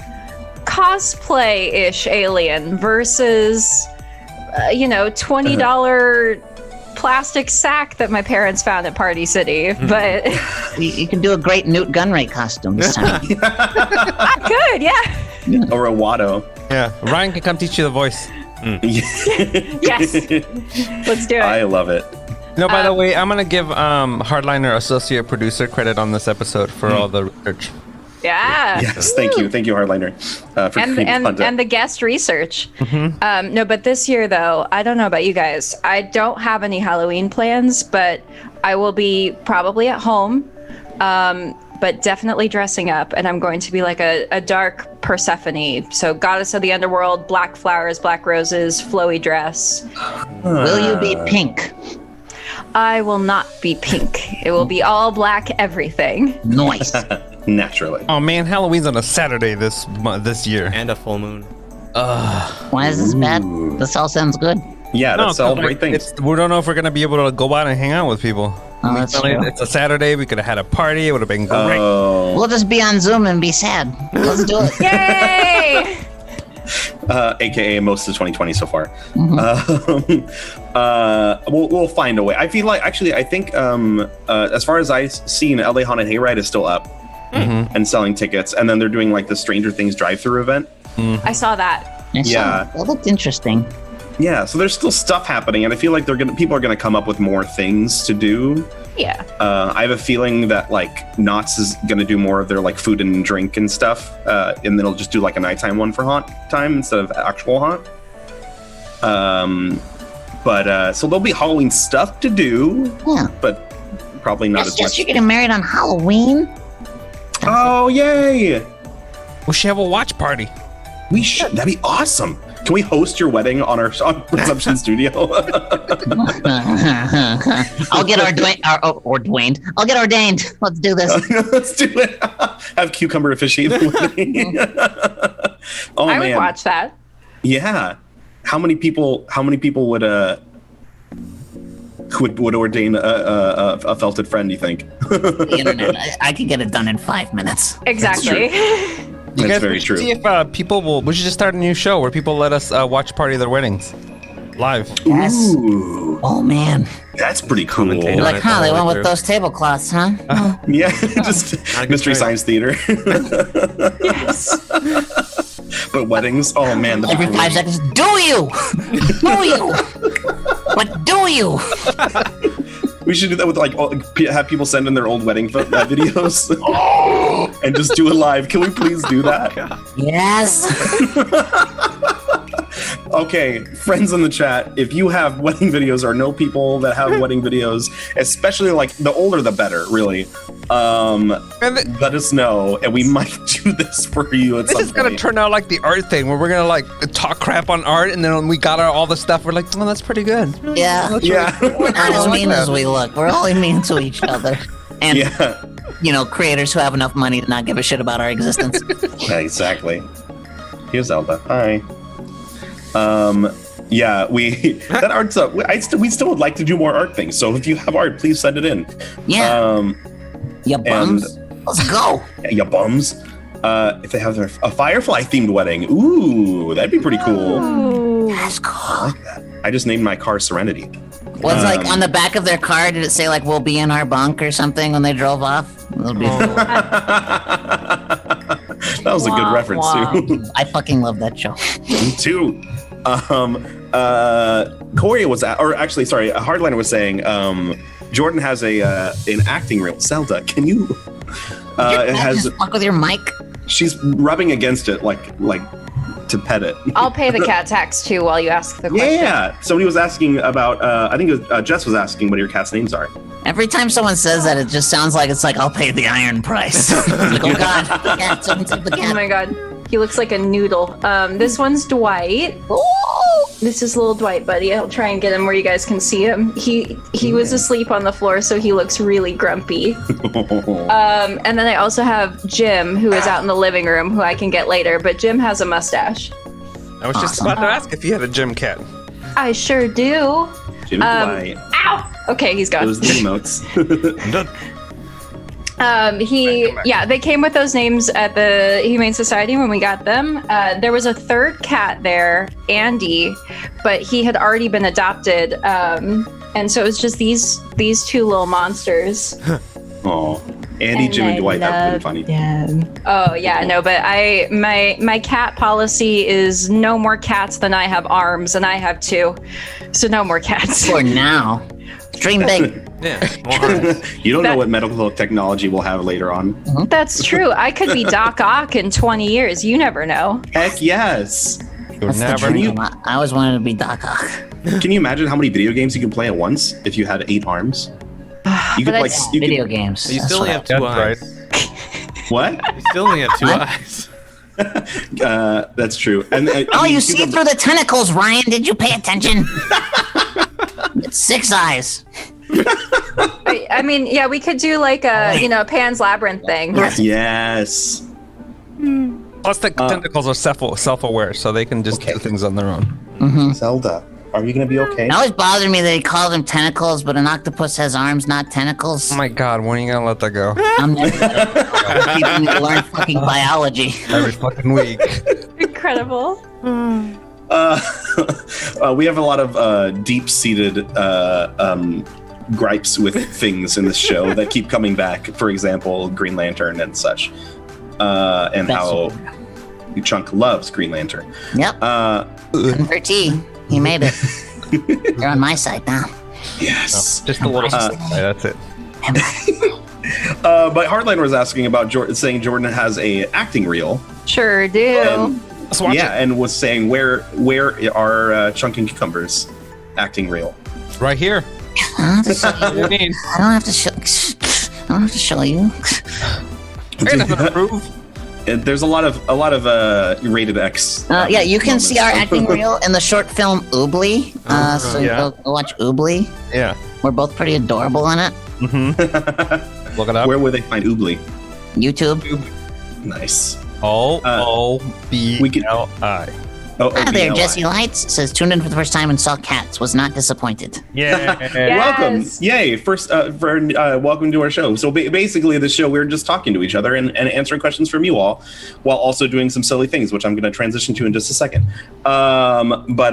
cosplay-ish alien versus, $20 plastic sack that my parents found at Party City. But You can do a great Newt Gunray costume this time. I could, yeah. Or a Watto. Yeah, Ryan can come teach you the voice. Yes. Let's do it. I love it. No, by the way, I'm gonna give Hardliner associate producer credit on this episode for all the research. Yeah. Yes, thank you, Hardliner, for creating content. and the guest research. No, but this year though, I don't know about you guys. I don't have any Halloween plans, but I will be probably at home, but definitely dressing up, and I'm going to be like a dark Persephone. So goddess of the underworld, black flowers, black roses, flowy dress. Will you be pink? I will not be pink. It will be all black everything. Nice. Naturally. Oh man, Halloween's on a Saturday this year. And a full moon. Why is this bad? This all sounds good. Yeah, that's all 'cause, great things. We don't know if we're gonna be able to go out and hang out with people. Oh, that's true. It's a Saturday. We could have had a party. It would have been great. Oh, We'll just be on Zoom and be sad. Let's do it. Yay! AKA most of 2020 so far. We'll find a way. I feel like I think as far as I've seen, LA Haunted Hayride is still up and selling tickets, and then they're doing like the Stranger Things drive-through event. I saw that. Yeah. That looked interesting. Yeah, so there's still stuff happening, and I feel like people are gonna come up with more things to do. Yeah. I have a feeling that like Knott's is gonna do more of their like food and drink and stuff, and then it'll just do like a nighttime one for haunt time instead of actual haunt. But so there'll be Halloween stuff to do, Yeah. but probably not It's as just much. you're getting married on Halloween? Oh yay! We should have a watch party. We should. That'd be awesome. Can we host your wedding on our Perception Studio? I'll get ordained. I'll get ordained. Let's do this. Let's do it. Have Cucumber officiate the wedding. Oh I man, would watch that. yeah. How many people would ordain a felted friend? Do you think? The internet. I could get it done in 5 minutes. Exactly. You That's guys, very we should true. See if people will. We should just start a new show where people let us watch party their weddings live. Yes. Ooh, Oh man. that's pretty cool. Commentate You're on like, it huh? all They the went way with through. those tablecloths, huh? Yeah, just Not a good Mystery choice. Science Theater. Yes. But weddings, oh man, that'd be Every cool. 5 seconds. Do you? Do you? What do you? We should do that with like have people send in their old wedding videos and just do it live. Can we please do that? Yes. Okay, friends in the chat, if you have wedding videos or know people that have wedding videos, especially like the older the better, really. let us know, and we might do this for you at This some is gonna point. turn out like the art thing, where we're gonna like talk crap on art, and then when we got all the stuff, we're like, oh, that's pretty good. Yeah. Yeah. We're not as mean as we look. We're only mean to each other. And, Yeah. creators who have enough money to not give a shit about our existence. Exactly. Here's Zelda. Hi. Yeah, that art's up. We still would like to do more art things. So if you have art, please send it in. Yeah. You bums. Let's go. Ya bums. If they have a Firefly themed wedding, ooh, that'd be pretty cool. Ooh. That's cool. I just named my car Serenity. Was like on the back of their car, did it say like we'll be in our bunk or something when they drove off? That'll be cool. That was a good Wah, reference wah. too. I fucking love that show. Me too. Corey was Hardliner was saying Jordan has an acting reel. Zelda, can you it has Just fuck with your mic. she's rubbing against it like to pet it. I'll pay the cat tax too while you ask the question. Yeah, somebody was asking about I think it was, Jess was asking what your cat's names are. Every time someone says that, it just sounds like it's like I'll pay the iron price. Like, oh god, the cat, someone said the Oh cat. my god. He looks like a noodle. This one's Dwight. This is little Dwight, buddy. I'll try and get him where you guys can see him. He was asleep on the floor, so he looks really grumpy. And then I also have Jim, who is out in the living room, who I can get later. But Jim has a mustache. I was just about to ask if you had a gym cat. I sure do. Jimmy Dwight. Ow! Okay, he's gone. Those emotes. I'm done. They came with those names at the Humane Society when we got them. There was a third cat there, Andy, but he had already been adopted, and so it was just these two little monsters. Oh, Andy, Jim, and Dwight. That would be funny. Oh yeah, no, but my cat policy is no more cats than I have arms, and I have 2, so no more cats. For now. Dream big. Yeah. Well, You don't know what medical technology we'll have later on. That's true. I could be Doc Ock in 20 years. You never know. Heck yes. You'll That's the never dream. know. I always wanted to be Doc Ock. Can you imagine how many video games you can play at once if you had 8 arms? You could But like that's you could- Video games. you That's still only what have 2 That's eyes. what? You still only have 2 eyes. That's true. And Oh, you see through the tentacles, Ryan. Did you pay attention? It's 6 eyes. I mean, yeah, we could do like a Pan's Labyrinth thing. Yes. Plus, the tentacles are self-aware, so they can just do things on their own. Zelda, are you gonna be okay? It always bothered me that he called them tentacles, but an octopus has arms, not tentacles. Oh my god, when are you gonna let that go? I'm never people need to learn fucking biology. Every fucking week. Incredible. We have a lot of deep-seated gripes with things in this show that keep coming back. For example, Green Lantern and such, and how Chunk loves Green Lantern. Yep. Convertee. He made it. You're on my side now. Yes. Just a little. That's it. But Hardliner was asking about saying Jordan has a acting reel. Sure do. Let's watch Yeah, and was saying where are Chunk and Cucumber's acting reel? it. Right here. I don't have to show you. What do you mean? I don't have to show. I don't have to show you. I got nothing to prove. There's a lot of rated X. Yeah, you can moments. see our acting reel in the short film Oobly. So yeah. go watch Oobly. Yeah. We're both pretty adorable in it. Look it up. Where would they find Oobly? YouTube. Nice. OOBLI. Oh, Hi there, OBLI. Jesse Lights says tuned in for the first time and saw Cats. Was not disappointed. Yeah. Welcome. Yes. Yay. First, welcome to our show. So basically, the show, we're just talking to each other and answering questions from you all while also doing some silly things, which I'm going to transition to in just a second. But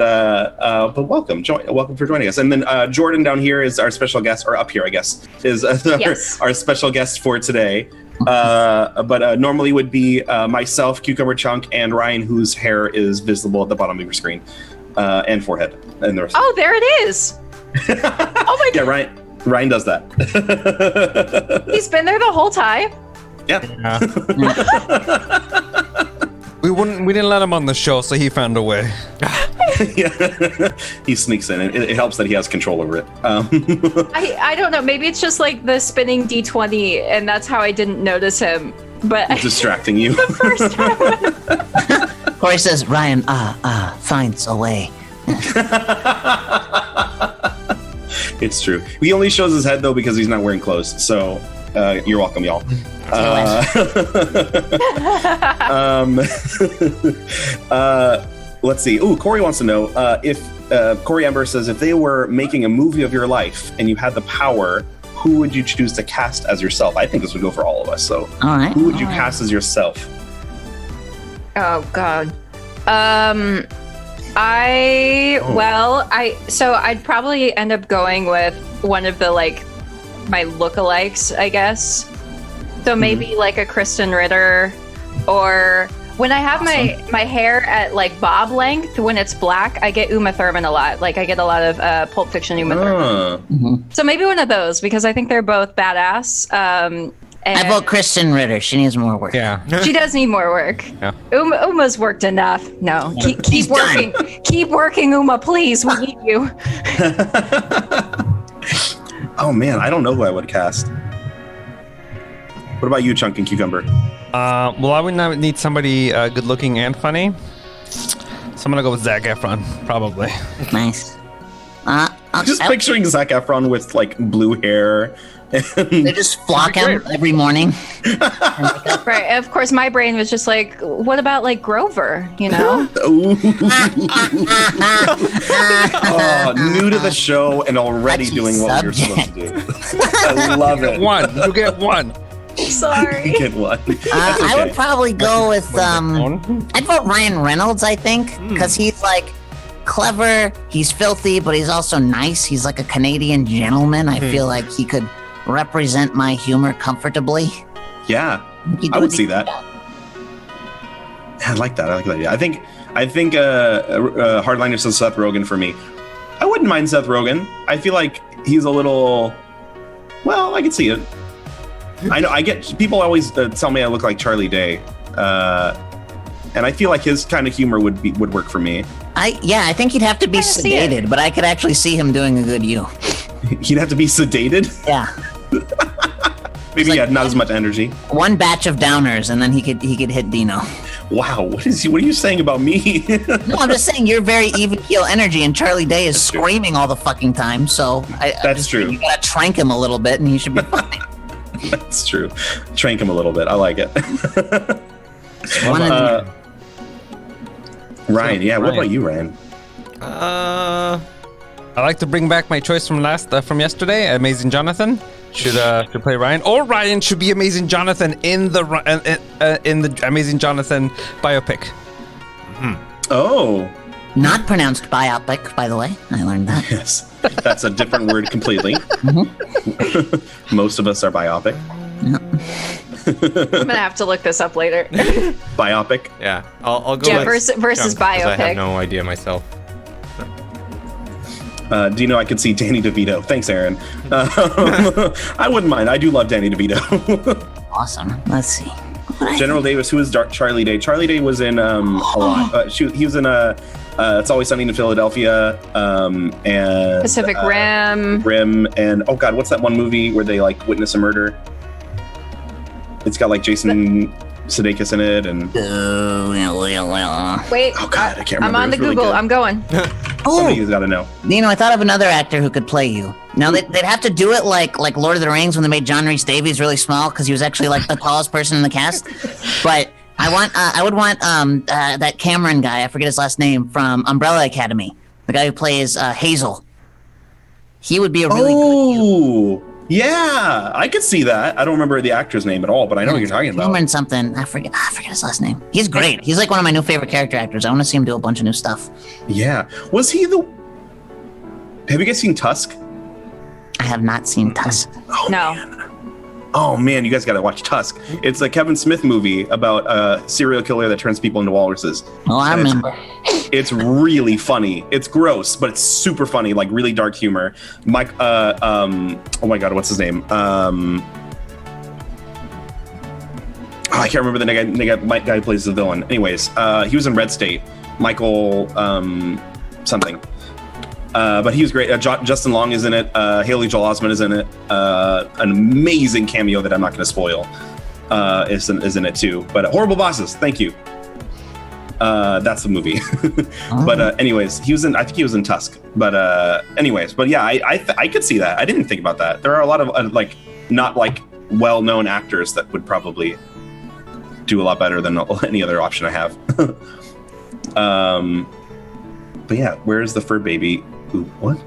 welcome. Welcome for joining us. And then Jordan down here is our special guest, or up here, I guess, is Yes. our special guest for today. But normally would be myself, Cucumber Chunk, and Ryan, whose hair is visible at the bottom of your screen, and forehead, and the rest. Oh, there it is. Oh my Yeah, god. Ryan does that. He's been there the whole time. Yeah. We didn't let him on the show, so he found a way. Yeah, he sneaks in. It helps that he has control over it. I don't know. Maybe it's just like the spinning D20, and that's how I didn't notice him. But Distracting you. first time. Corey says, Ryan, finds a way. It's true. He only shows his head though because he's not wearing clothes. So you're welcome, y'all. Let's see. Ooh, Corey wants to know if Corey Ember says if they were making a movie of your life and you had the power, who would you choose to cast as yourself? I think this would go for all of us. So, All right. who would you cast as yourself? Oh God. I'd probably end up going with one of the like my lookalikes, I guess. So maybe like a Kristen Ritter, or when I have my hair at like bob length, when it's black, I get Uma Thurman a lot. Like I get a lot of Pulp Fiction Uma Thurman. So maybe one of those because I think they're both badass. And I vote Kristen Ritter. She needs more work. Yeah. she does need more work. Yeah. Uma's worked enough. No, keep He's working. Keep working, Uma, please. We need you. Oh man, I don't know who I would cast. What about you, Chunk and Cucumber? Well, I would not need somebody good looking and funny. So I'm gonna go with Zac Efron, probably. Nice. Just picturing Zac Efron with like blue hair. They just flock him every morning. Right. Of course, my brain was just like, what about like Grover? You know? Ooh. Oh, new to the show and already Touchy doing what you're supposed to do. I love it. One. You get one. Sorry. Get one. I would probably go with I'd vote Ryan Reynolds, I think, because he's like clever, he's filthy, but he's also nice. He's like a Canadian gentleman. I feel like he could represent my humor comfortably. Yeah, He'd I do would a see decent that. job. I like that. I like that. Yeah, I think Hardliner says Seth Rogen for me. I wouldn't mind Seth Rogen. I feel like he's a little. Well, I can see it. I know. I get people always tell me I look like Charlie Day, and I feel like his kind of humor would work for me. I think he'd have to be kinda see it. sedated, but I could actually see him doing a good you. He'd have to be sedated. Yeah. Maybe like- he had not as much energy. One batch of downers and then he could hit Dino. Wow, what are you saying about me? No, I'm just saying you're very even keel energy and Charlie Day is screaming all the fucking time, so That's true. You gotta trank him a little bit and he should be fine. That's true. Trank him a little bit. I like it. One of the- Ryan, yeah. What Ryan. about you, Ryan? I like to bring back my choice from yesterday. Amazing Jonathan should play Ryan, or Ryan should be Amazing Jonathan in the Amazing Jonathan biopic. Oh, Not pronounced biopic, by the way. I learned that. yes. That's a different word completely. Most of us are biopic. I'm gonna have to look this up later. Biopic. Yeah, I'll go Yeah, with versus Chunk, 'cause I biopic. have no idea myself. Do you know I could see Danny DeVito? Thanks, Aaron. I wouldn't mind. I do love Danny DeVito. Awesome. Let's see. General Davis, who is Charlie Day? Charlie Day was in a lot. He was in It's Always Sunny in Philadelphia, and Pacific Rim. and oh god, what's that one movie where they like witness a murder? It's got like Jason Sudeikis in it, and Wait, oh god, I can't remember. I'm on It the was really Google. good. I'm going. Somebody has got to know. Dino, I thought of another actor who could play you. Now they'd have to do it like Lord of the Rings when they made John Rhys Davies really small because he was actually like the tallest person in the cast. But I would want that Cameron guy. I forget his last name from Umbrella Academy. The guy who plays Hazel. He would be a really good. Oh, yeah, I could see that. I don't remember the actor's name at all, but I know what you're talking about. Cameron something. I forget his last name. He's great. He's like one of my new favorite character actors. I want to see him do a bunch of new stuff. Yeah, was he the? Have you guys seen Tusk? I have not seen Tusk. No. Oh man, you guys got to watch Tusk. It's a Kevin Smith movie about a serial killer that turns people into walruses. Oh, I And it's- remember. It's really funny. It's gross, but it's super funny, like really dark humor. Mike, oh my god, what's his name? I can't remember the guy who plays the villain. Anyways, he was in Red State. Michael, something. But he was great. Justin Long is in it. Haley Joel Osment is in it. An amazing cameo that I'm not going to spoil is in it too. But Horrible Bosses, thank you. That's the movie. But anyways, he was in. I think he was in Tusk. But anyways, but yeah, I could see that. I didn't think about that. There are a lot of like not like well-known actors that would probably do a lot better than any other option I have. But yeah, where's the fur baby? What?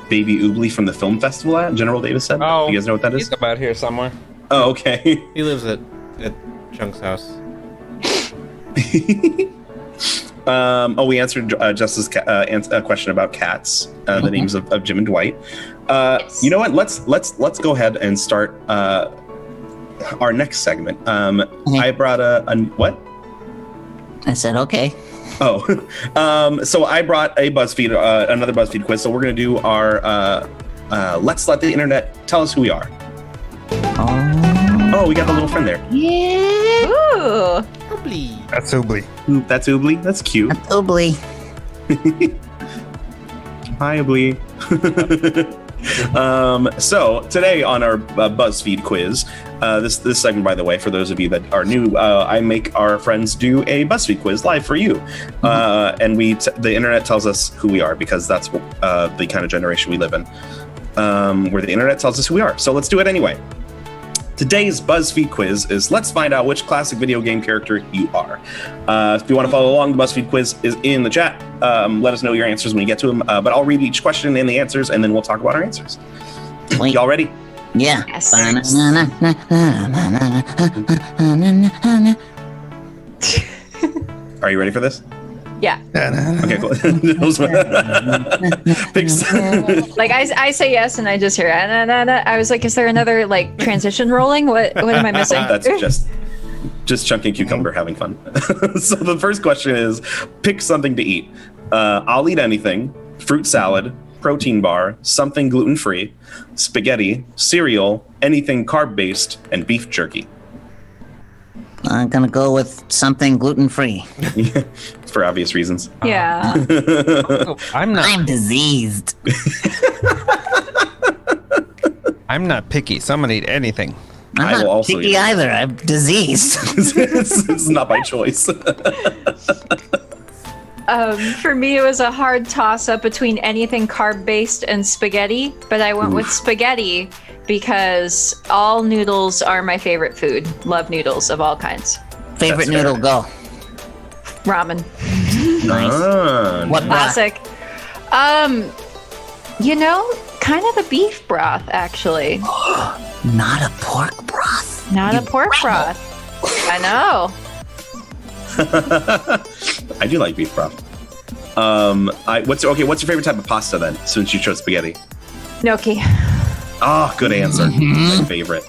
Baby Oobly from the film festival at General Davis said. Oh, you guys know what that He's is? about here somewhere. Oh, okay. He lives at Chunk's house. We answered Justice's question about cats. The names of Jim and Dwight. You know what? Let's go ahead and start our next segment. I brought a what? I said, okay. Oh, so I brought a BuzzFeed, another BuzzFeed quiz. So we're gonna do our let's let the internet tell us who we are. Oh, we got the little friend there. Yeah. Ooh. That's Oobly. That's Oobly. That's cute. Oobly. Hi, Oobly. So today on our BuzzFeed quiz, this segment, by the way, for those of you that are new, I make our friends do a BuzzFeed quiz live for you, and the internet tells us who we are because that's the kind of generation we live in, where the internet tells us who we are. So let's do it anyway. Today's BuzzFeed quiz is let's find out which classic video game character you are. If you want to follow along, the BuzzFeed quiz is in the chat. Let us know your answers when you get to them. But I'll read each question and the answers, and then we'll talk about our answers. Wait. Y'all ready? Yeah. Yes. Are you ready for this? Yeah. Okay, cool. Like I say yes, and I just hear I was like, is there another like transition rolling? What am I missing? That's just Chunky Cucumber having fun. So the first question is, pick something to eat. I'll eat anything. Fruit salad, protein bar, something gluten-free, spaghetti, cereal, anything carb-based, and beef jerky. I'm gonna go with something gluten-free. For obvious reasons. Yeah. I'm diseased. I'm not picky, so I'm gonna eat anything. I I'm will not also picky eat. either. I'm diseased. It's not by choice. For me, it was a hard toss-up between anything carb-based and spaghetti, but I went with spaghetti because all noodles are my favorite food. Love noodles of all kinds. Favorite That's noodle, fair. go. Ramen. Nice. Ah, What broth? Classic. Kind of the beef broth, actually. Not a pork broth. Not a pork broth. I know. I do like beef broth. What's your favorite type of pasta then? Since you chose spaghetti. Gnocchi. Oh, good answer. My favorite.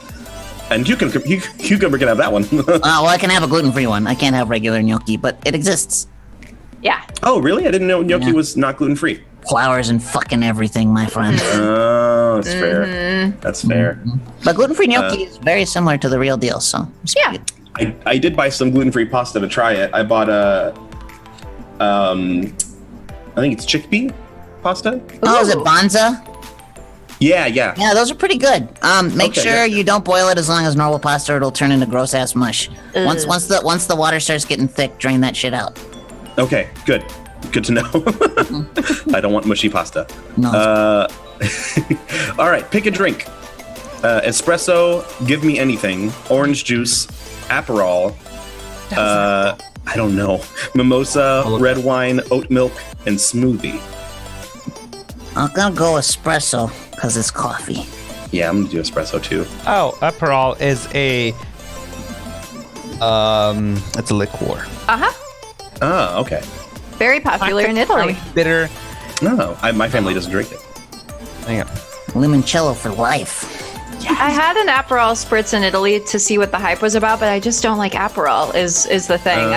And cucumber can have that one. Well, I can have a gluten-free one. I can't have regular gnocchi, but it exists. Yeah. Oh, really? I didn't know gnocchi Yeah. was not gluten free. Flours and fucking everything, my friend. Oh, that's fair. That's fair. But gluten-free gnocchi is very similar to the real deal, so. Yeah. I did buy some gluten free pasta to try it. I bought I think it's chickpea pasta. Oh, is it Ooh. Banza? Yeah. Yeah, those are pretty good. Make Okay, sure yeah. you don't boil it as long as normal pasta, or it'll turn into gross ass mush. Once the water starts getting thick, drain that shit out. Okay, good to know. I don't want mushy pasta. No. All right, pick a drink. Espresso, give me anything. Orange juice, Aperol. I don't know. Mimosa, red wine, oat milk, and smoothie. I'm gonna go espresso because it's coffee. Yeah, I'm gonna do espresso too. Oh, Aperol is it's a liqueur. Uh-huh. Oh, okay. Very popular in Italy. Bitter. No, my family doesn't drink it. Hang on. Limoncello for life. I had an Aperol spritz in Italy to see what the hype was about, but I just don't like Aperol is the thing.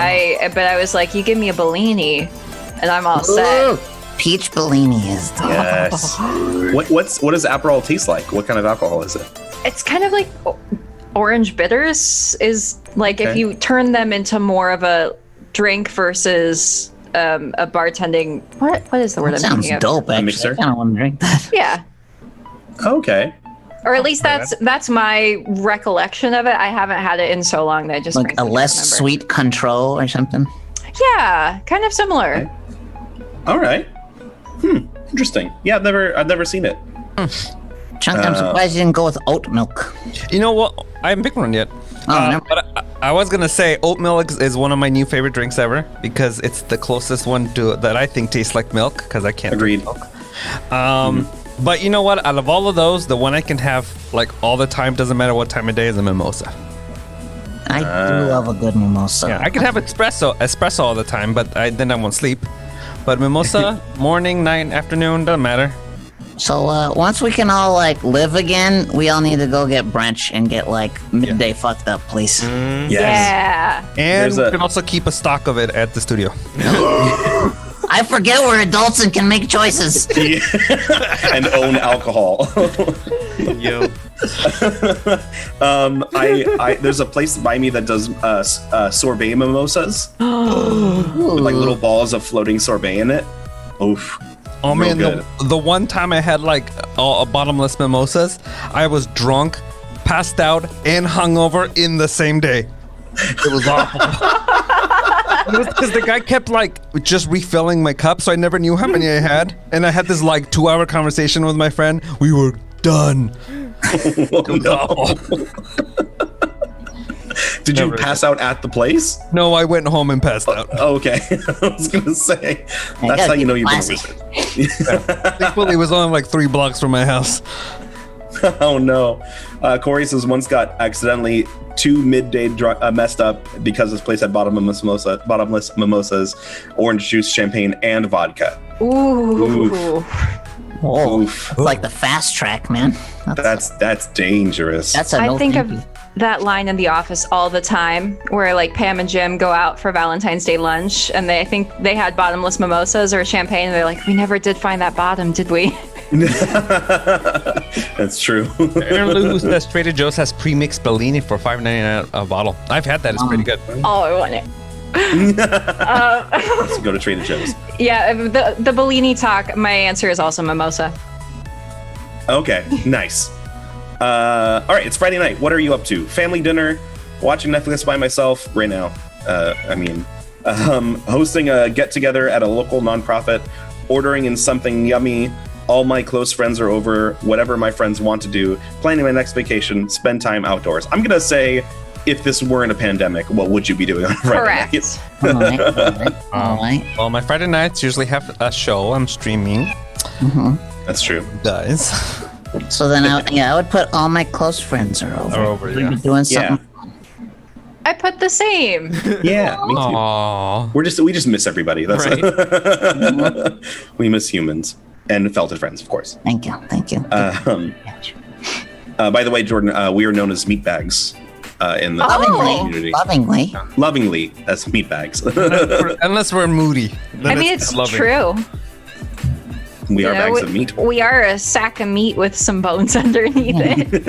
But I was like, you give me a Bellini and I'm all set. Ooh, peach Bellini is Yes. What does Aperol taste like? What kind of alcohol is it? It's kind of like orange bitters is like if Okay. you turn them into more of a drink versus a bartending. What is the word That I'm sounds thinking of? dope, actually. mixer? I kind of want to drink that. Yeah. Okay. Or at least that's my recollection of it. I haven't had it in so long that I just Like a frankly can't less remember. sweet control or something. Yeah, kind of similar. Okay. All right. Interesting. Yeah, I've never seen it. Chunk, I'm surprised you didn't go with oat milk. You know what? I haven't picked one yet. Oh, never- But I was gonna say oat milk is one of my new favorite drinks ever because it's the closest one to that I think tastes like milk because I can't Agreed. drink milk. But you know what? Out of all of those, the one I can have like all the time, doesn't matter what time of day, is a mimosa. I do love a good mimosa. Yeah, I can have espresso all the time, but then I won't sleep. But mimosa, morning, night, afternoon, doesn't matter. So once we can all like live again, we all need to go get brunch and get like midday fucked up, please. Yes. Yeah. And There's we a- can also keep a stock of it at the studio. I forget we're adults and can make choices. And own alcohol. Yo. I there's a place by me that does sorbet mimosas. With like little balls of floating sorbet in it. Oof. Oh Real man, good. the one time I had like a bottomless mimosas, I was drunk, passed out, and hungover in the same day. It was awful. It was because the guy kept like just refilling my cup, so I never knew how many I had. And I had this like 2-hour conversation with my friend. We were done. It was awful. Did you Never pass out at the place? No, I went home and passed out. Oh, okay. I was gonna say that's gotta how you keep know it you've been classy. wizard. Thankfully, it was only like 3 blocks from my house. Oh no. Corey says once got accidentally 2 midday messed up because this place had bottomless mimosas, orange juice, champagne, and vodka. Ooh. Oh, Oof. it's like the fast track, man. That's dangerous. That's a I no think thank of you. that line in The Office all the time, where like Pam and Jim go out for Valentine's Day lunch, and I think they had bottomless mimosas or champagne, and they're like, "We never did find that bottom, did we?" That's true. Aaron Lou says Trader Joe's has pre-mixed Bellini for $5.99 a bottle. I've had that; it's pretty good. Oh, I want it. Let's go to Trader Joe's. Yeah, the Bellini talk. My answer is also mimosa. Okay, nice. All right, it's Friday night. What are you up to? Family dinner, watching Netflix by myself right now. Hosting a get together at a local nonprofit, ordering in something yummy. All my close friends are over. Whatever my friends want to do. Planning my next vacation. Spend time outdoors. I'm gonna say, if this weren't a pandemic, what would you be doing on Friday night? Correct. All right. Well, my Friday nights usually have a show I'm streaming, That's true. guys. So then, I would put all my close friends are over. Are over, We'd yeah. be doing Yeah. something. I put the same. Yeah, me too. Aww. We just miss everybody. That's we miss humans and felted friends, of course. Thank you. Thank you. By the way, Jordan, we are known as meatbags in the community. Lovingly. Lovingly as meatbags. Unless we're moody. I mean, it's true. We are You know, bags of meat. We are a sack of meat with some bones underneath it.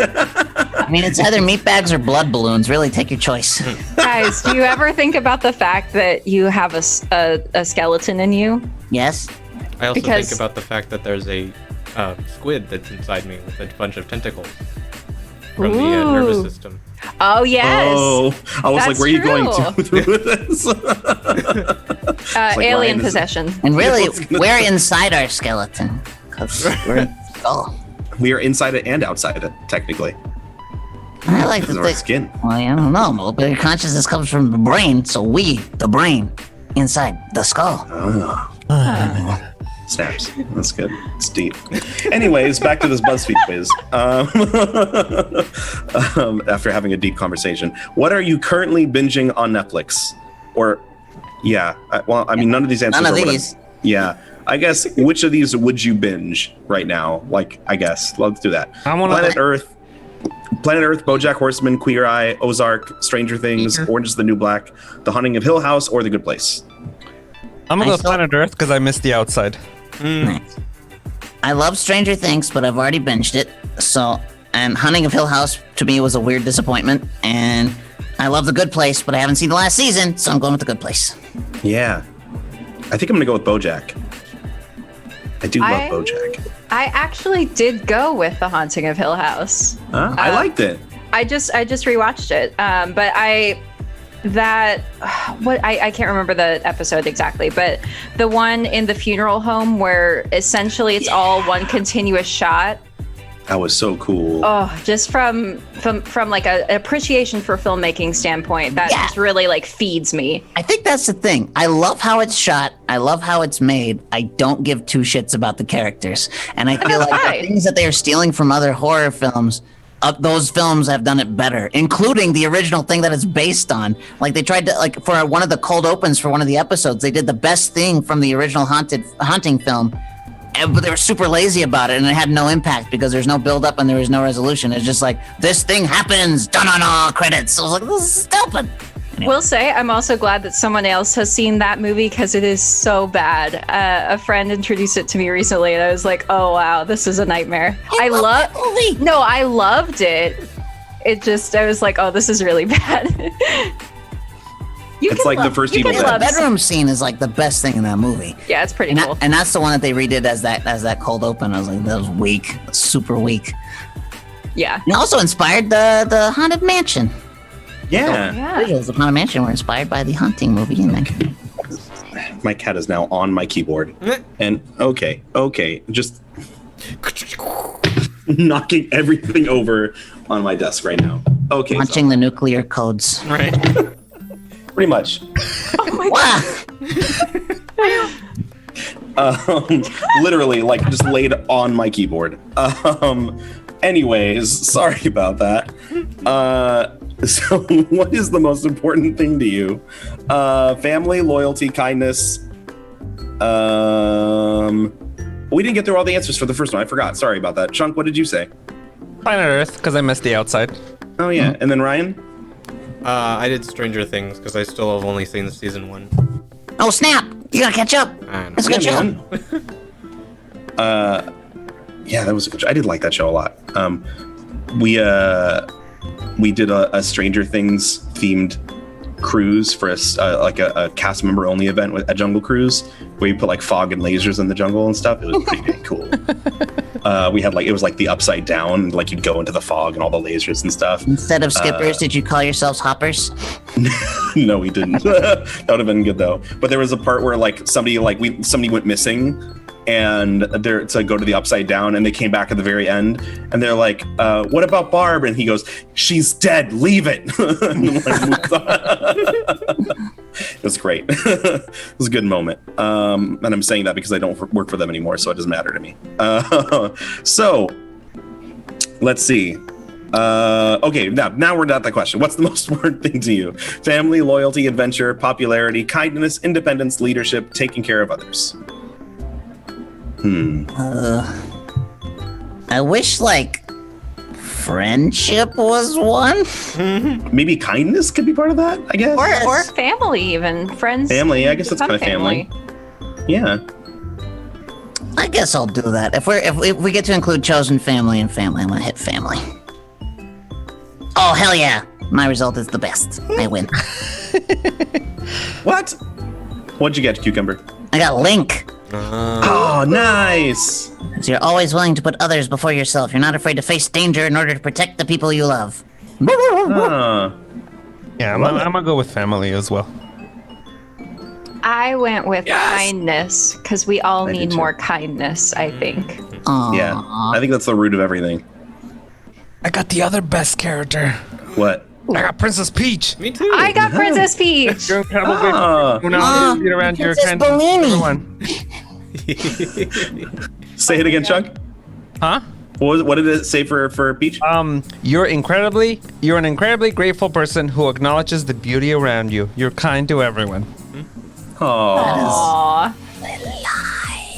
I mean, it's either meat bags or blood balloons. Really, take your choice. Guys, do you ever think about the fact that you have a skeleton in you? Yes. I also Because- think about the fact that there's a squid that's inside me with a bunch of tentacles from the nervous Ooh. system. Oh yes. Oh, I was like, That's where are you going true. through this? like Alien Ryan is- possession. And really, I was gonna we're say. inside our skeleton. Because we're in the skull. We are inside it and outside it, technically. I like to Because of our think. skin. Well, I don't know. But your consciousness comes from the brain, so we, the brain, inside the skull. Snaps. That's good. It's deep. Anyways, back to this BuzzFeed quiz. After having a deep conversation, what are you currently binging on Netflix? Or, yeah, I mean, none of these answers None of are what these. yeah, I guess which of these would you binge right now? Like, I guess let's do that. I wanna- Planet Earth, BoJack Horseman, Queer Eye, Ozark, Stranger Things, Orange is the New Black, The Haunting of Hill House, or The Good Place. I'm gonna I go saw- Planet Earth because I missed the outside. Nice. I love Stranger Things, but I've already binged it. So, and Hunting of Hill House to me was a weird disappointment. And I love The Good Place, but I haven't seen the last season, so I'm going with The Good Place. Yeah. I think I'm gonna go with BoJack. I do love I- BoJack. I actually did go with The Haunting of Hill House. I liked it. I just rewatched it. But I can't remember the episode exactly, but the one in the funeral home where essentially it's all one continuous shot. That was so cool. Oh, just from like an appreciation for filmmaking standpoint, that Yeah. just really like feeds me. I think that's the thing. I love how it's shot. I love how it's made. I don't give two shits about the characters. And I feel like fine. the things that they are stealing from other horror films, those films have done it better, including the original thing that it's based on. Like they tried to, like for one of the cold opens for one of the episodes, they did the best thing from the original haunting film. But they were super lazy about it, and it had no impact because there's no build up and there was no resolution. It's just like this thing happens, done on all credits. I was like, this is stupid. Will say I'm also glad that someone else has seen that movie because it is so bad. A friend introduced it to me recently, and I was like, "Oh wow, this is a nightmare." I love that movie. No, I loved it. I was like, "Oh, this is really bad." It's like the first Evil The Dead. bedroom scene is like the best thing in that movie. Yeah, it's pretty And, cool. and that's the one that they redid as that cold open. I was like, that was weak, super weak. Yeah. And also inspired the Haunted Mansion. Yeah. Yeah. Visuals of Haunted Mansion were inspired by the Haunting movie. And then My cat is now on my keyboard. And okay, just knocking everything over on my desk right now. Okay, so launching the nuclear codes. Right. pretty much. Wow. Literally, like just laid on my keyboard. Anyways, sorry about that. So what is the most important thing to you? Family, loyalty, kindness. We didn't get through all the answers for the first one. I forgot. Sorry about that. Chunk, what did you say? Planet Earth, because I missed the outside. Oh yeah, and then Ryan. I did Stranger Things because I still have only seen season 1. Oh snap! You gotta catch up. I know. It's a good show. man. Yeah, that was a good show. I did like that show a lot. We did a Stranger Things themed cruise for a cast member only event with a Jungle Cruise where you put like fog and lasers in the jungle and stuff. It was pretty cool. We had it was like the upside down, like you'd go into the fog and all the lasers and stuff. Instead of skippers, did you call yourselves hoppers? No, we didn't. That would have been good though. But there was a part where somebody went missing, and they're to go to the upside down, and they came back at the very end, and they're like, "What about Barb?" And he goes, "She's dead. Leave it." And, moves on. It was great. It was a good moment. And I'm saying that because I don't work for them anymore, so it doesn't matter to me. So let's see. Okay, now we're at the question. What's the most important thing to you? Family, loyalty, adventure, popularity, kindness, independence, leadership, taking care of others. I wish friendship was one. Maybe kindness could be part of that, I guess. Or family, even friends. Family, I guess that's become kind of family. Yeah. I guess I'll do that. If we get to include chosen family and family, I'm gonna hit family. Oh hell yeah! My result is the best. I win. What? What'd you get, Cucumber? I got Link. Oh, nice. So you're always willing to put others before yourself. You're not afraid to face danger in order to protect the people you love. Uh, Yeah, I'm gonna go with family as well. I went with kindness because we all I did need too. more kindness, I think. Aww. yeah, I think that's the root of everything. I got the other best character. What? I got Princess Peach. Me too. I got Princess Peach. You're incredible. Ah. Who knows? Get around your Princess kind Bellini. everyone. Say it again, Chunk. Huh? What did it say for Peach? You're an incredibly grateful person who acknowledges the beauty around you. You're kind to everyone. Oh, Aw.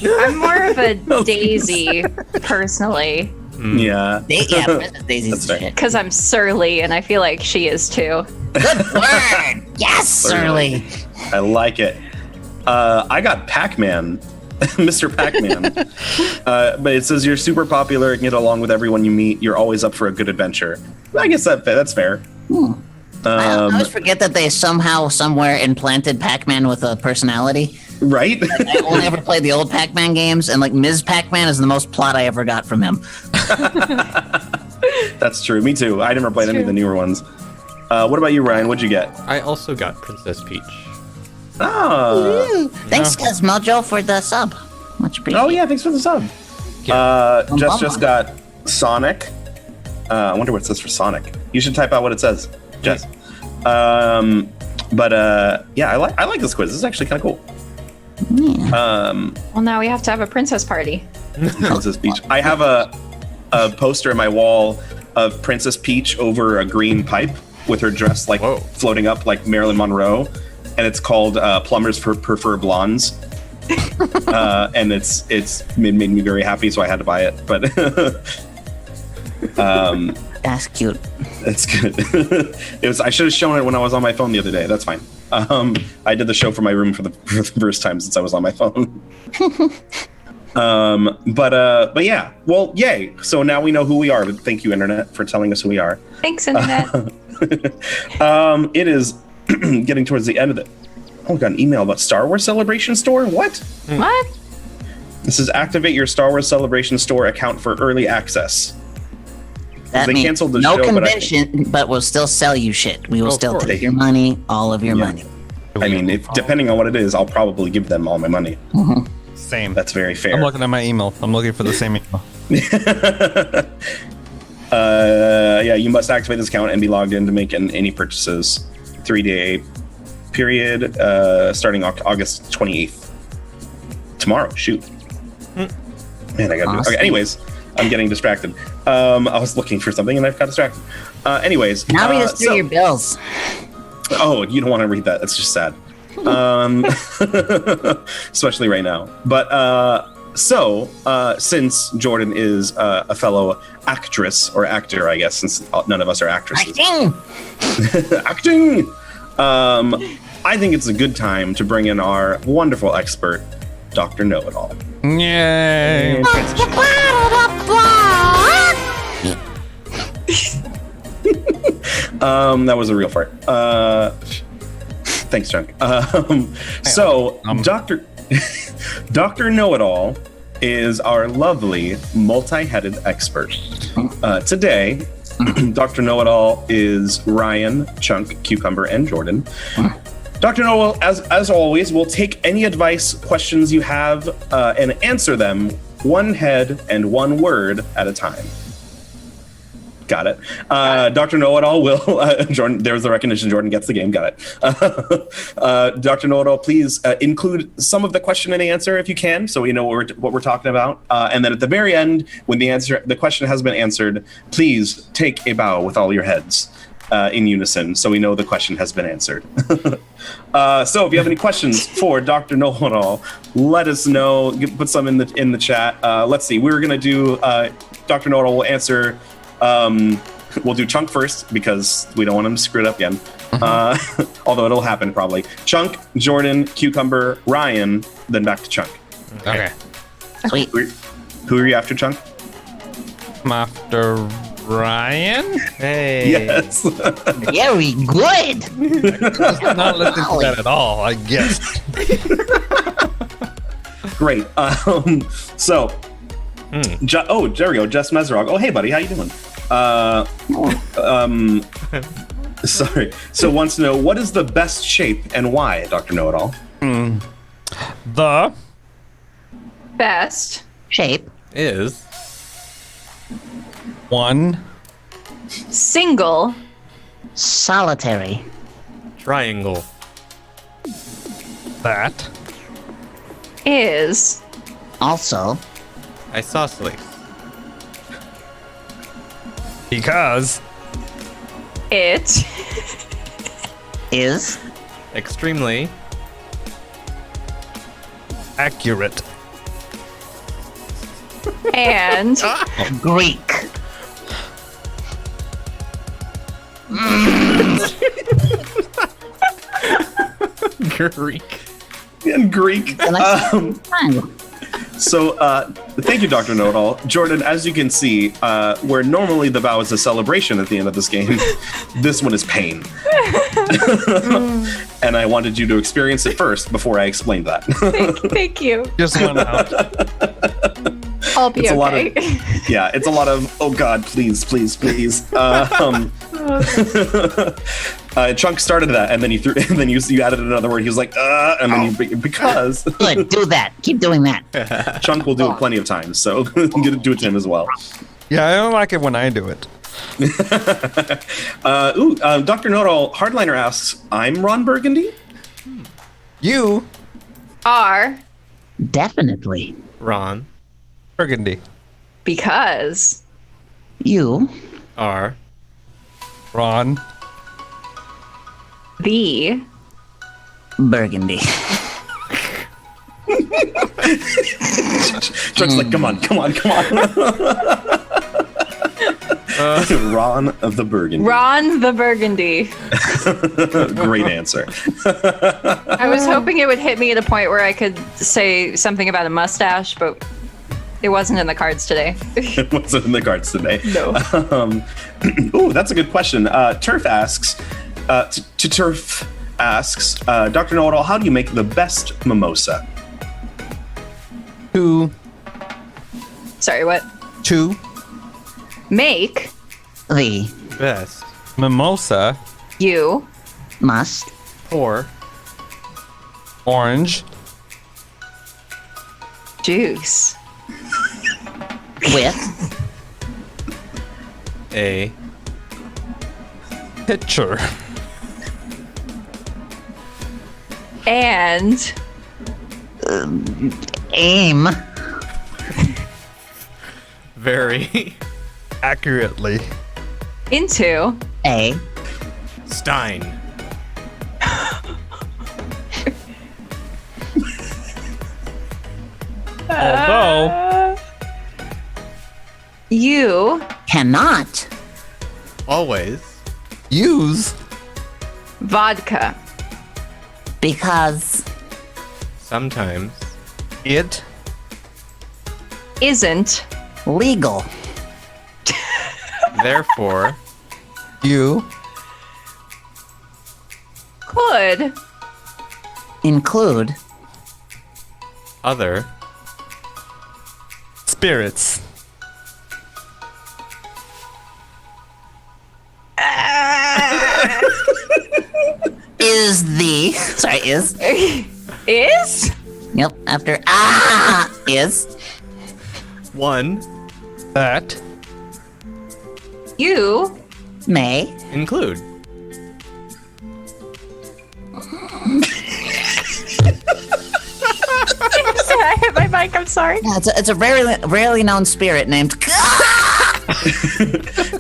I'm more of a Daisy, personally, yeah. Yeah, Princess Daisy's That's the fair. shit. because I'm surly, and I feel like she is too. Good word. Yes, Surly. I like it. I got Pac-Man, Mr. Pac-Man. But it says you're super popular and get along with everyone you meet. You're always up for a good adventure. I guess that's fair. I always forget that they somehow, somewhere implanted Pac-Man with a personality. Right? I only ever played the old Pac-Man games, and like Ms. Pac-Man is the most plot I ever got from him. That's true. Me too. I never played any of the newer ones. What about you, Ryan? What'd you get? I also got Princess Peach. Oh, Thanks, Mojo, for the sub. Much appreciated. oh yeah. Thanks for the sub. Jess just got Sonic. I wonder what it says for Sonic. You should type out what it says, Jess. But yeah, I like this quiz. This is actually kind of cool. Well, now we have to have a princess party. Princess Peach. I have a poster in my wall of Princess Peach over a green pipe with her dress like Whoa. floating up like Marilyn Monroe, and it's called Plumbers Prefer Blondes. And it's made me very happy, so I had to buy it. But That's cute. it's good. I should have shown it when I was on my phone the other day. That's fine. I did the show from my room for the first time since I was on my phone. But yeah, well, yay. So now we know who we are. But thank you, Internet, for telling us who we are. Thanks, Internet. It is getting towards the end of it. Oh, we got an email about Star Wars Celebration Store? What? What? This is activate your Star Wars Celebration Store account for early access. That They means canceled the no show, but I- convention, but we'll still sell you shit. We will Of still course. take your money, all of your Yeah. money. I mean, if depending on what it is, I'll probably give them all my money. Same. That's very fair. I'm looking at my email. I'm looking for the same email. Yeah, you must activate this account and be logged in to make any purchases. 3-day period starting August 28th. Tomorrow, shoot. Man, I gotta do it. Awesome. Okay, anyways, I'm getting distracted. I was looking for something and I got distracted. Anyways. Now read us through so- your bills. Oh, you don't want to read that. It's just sad. Especially right now. But since Jordan is a fellow actress or actor, I guess, since none of us are actresses. Ding! Acting! I think it's a good time to bring in our wonderful expert, Dr. Know-It-All. Yay! That was a real fart. Thanks, Chunk. Dr. Know-It-All is our lovely multi-headed expert. Today, Dr. Know-It-All is Ryan, Chunk, Cucumber, and Jordan. Dr. Know-It-All, as always, will take any advice, questions you have, and answer them one head and one word at a time. Got it. Dr. Know-It-All will, Jordan, there's the recognition. Jordan gets the game. Got it. Dr. Know-It-All, please include some of the question and answer if you can, so we know what we're talking about. And then at the very end, when the question has been answered, please take a bow with all your heads in unison, so we know the question has been answered. So if you have any questions for Dr. Know-It-All, let us know. Put some in the chat. Let's see. We're gonna do Dr. Know-It-All will answer. We'll do Chunk first because we don't want him to screw it up again. Although it'll happen probably. Chunk, Jordan, Cucumber, Ryan, then back to Chunk. Okay. Sweet. Who are you after, Chunk? I'm after Ryan. Hey. Yes. Very good. Not listening to that at all, I guess. Great. So, there we go. Jess Mesrog. Oh, hey, buddy. How you doing? Sorry. So wants to know, what is the best shape and why, Dr. Know-It-All? The Best Shape. Is one single Solitary. triangle. that is Also Isosceles. because it is Extremely accurate. and Greek. Greek. In Greek. And I So, thank you, Dr. Know-It-All. Jordan, as you can see, where normally the vow is a celebration at the end of this game, this one is pain. And I wanted you to experience it first before I explained that. Thank you. Just one out. I'll be It's a lot of- okay. Yeah, it's a lot of, oh God, please, please, please. Chunk started that, and then you added another word. He was like, and then because Good, do that. Keep doing that. Chunk will do it plenty of times, so I'm gonna do it to him as well. Yeah, I don't like it when I do it. Dr. Know-It-All Hardliner asks, I'm Ron Burgundy? You, Are Definitely. Ron, Burgundy. because You are Ron. the Burgundy. Chuck's like, come on. Ron of the Burgundy. Ron the Burgundy. Great answer. I was hoping it would hit me at a point where I could say something about a mustache, but it wasn't in the cards today. It wasn't in the cards today. No. That's a good question. Turf asks, Turf asks, Dr. Know-It-All, how do you make the best mimosa? Sorry, what? Two. Make The best. Mimosa. you must Or Orange. juice with a Pitcher. and aim very Accurately. into a Stein. Although you cannot Always use vodka because sometimes it isn't legal. therefore you could Include other spirits. is is yep after is one That you may include I hit my mic. I'm sorry. yeah, it's a rarely known spirit named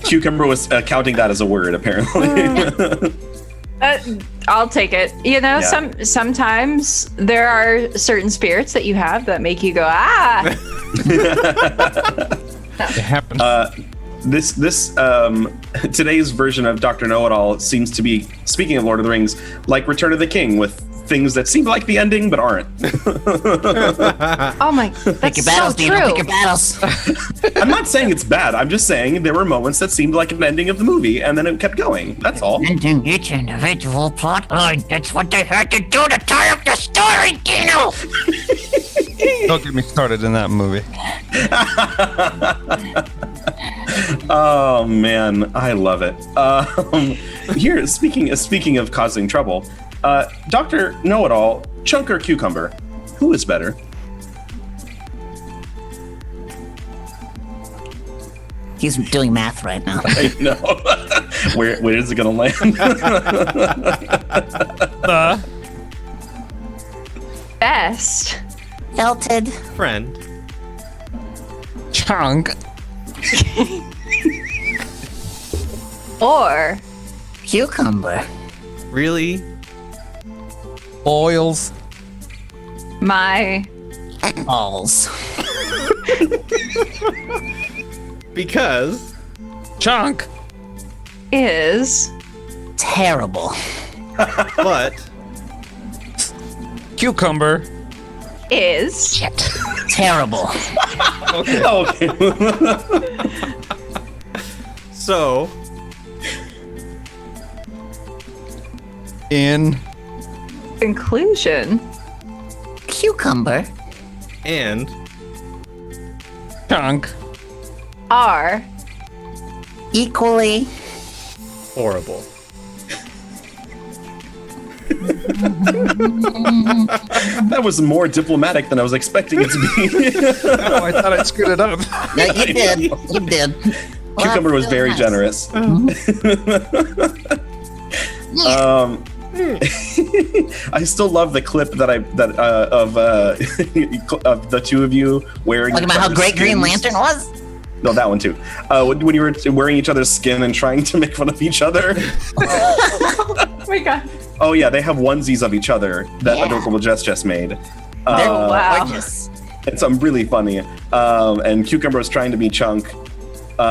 Cucumber was counting that as a word, apparently. I'll take it. You know, Yeah. sometimes there are certain spirits that you have that make you go it happens. This today's version of Dr. Know-It-All seems to be, speaking of Lord of the Rings, like Return of the King, with things that seem like the ending but aren't. Oh my, that's Pick your battles, so Dino. true. Pick your battles. I'm not saying it's bad. I'm just saying there were moments that seemed like an ending of the movie, and then it kept going. That's all. And then each individual plot line. That's what they had to do to tie up the story, Dino. Don't get me started in that movie. Oh man, I love it. Here, speaking of causing trouble, Dr. Know-It-All, Chunk or Cucumber, who is better? He's doing math right now. I know. Where is it gonna land? Best Felted. friend Chunk. or Cucumber. really Oils. my Balls. because Chunk. is Terrible. but Cucumber. is Shit. Terrible. Okay. so In Conclusion. Cucumber. And chunk. Are Equally horrible. That was more diplomatic than I was expecting it to be. Oh, I thought I screwed it up. No, you did. You did. Well, Cucumber was that's very nice. generous. I still love the clip that of of the two of you wearing. Talking each about how other's great Green skins. Lantern was. No, that one too. When you were wearing each other's skin and trying to make fun of each other. Oh my god. Oh yeah, they have onesies of each other that Yeah. Adorable Jess just made. They're wow. gorgeous. It's really funny. And Cucumber was trying to be Chunk.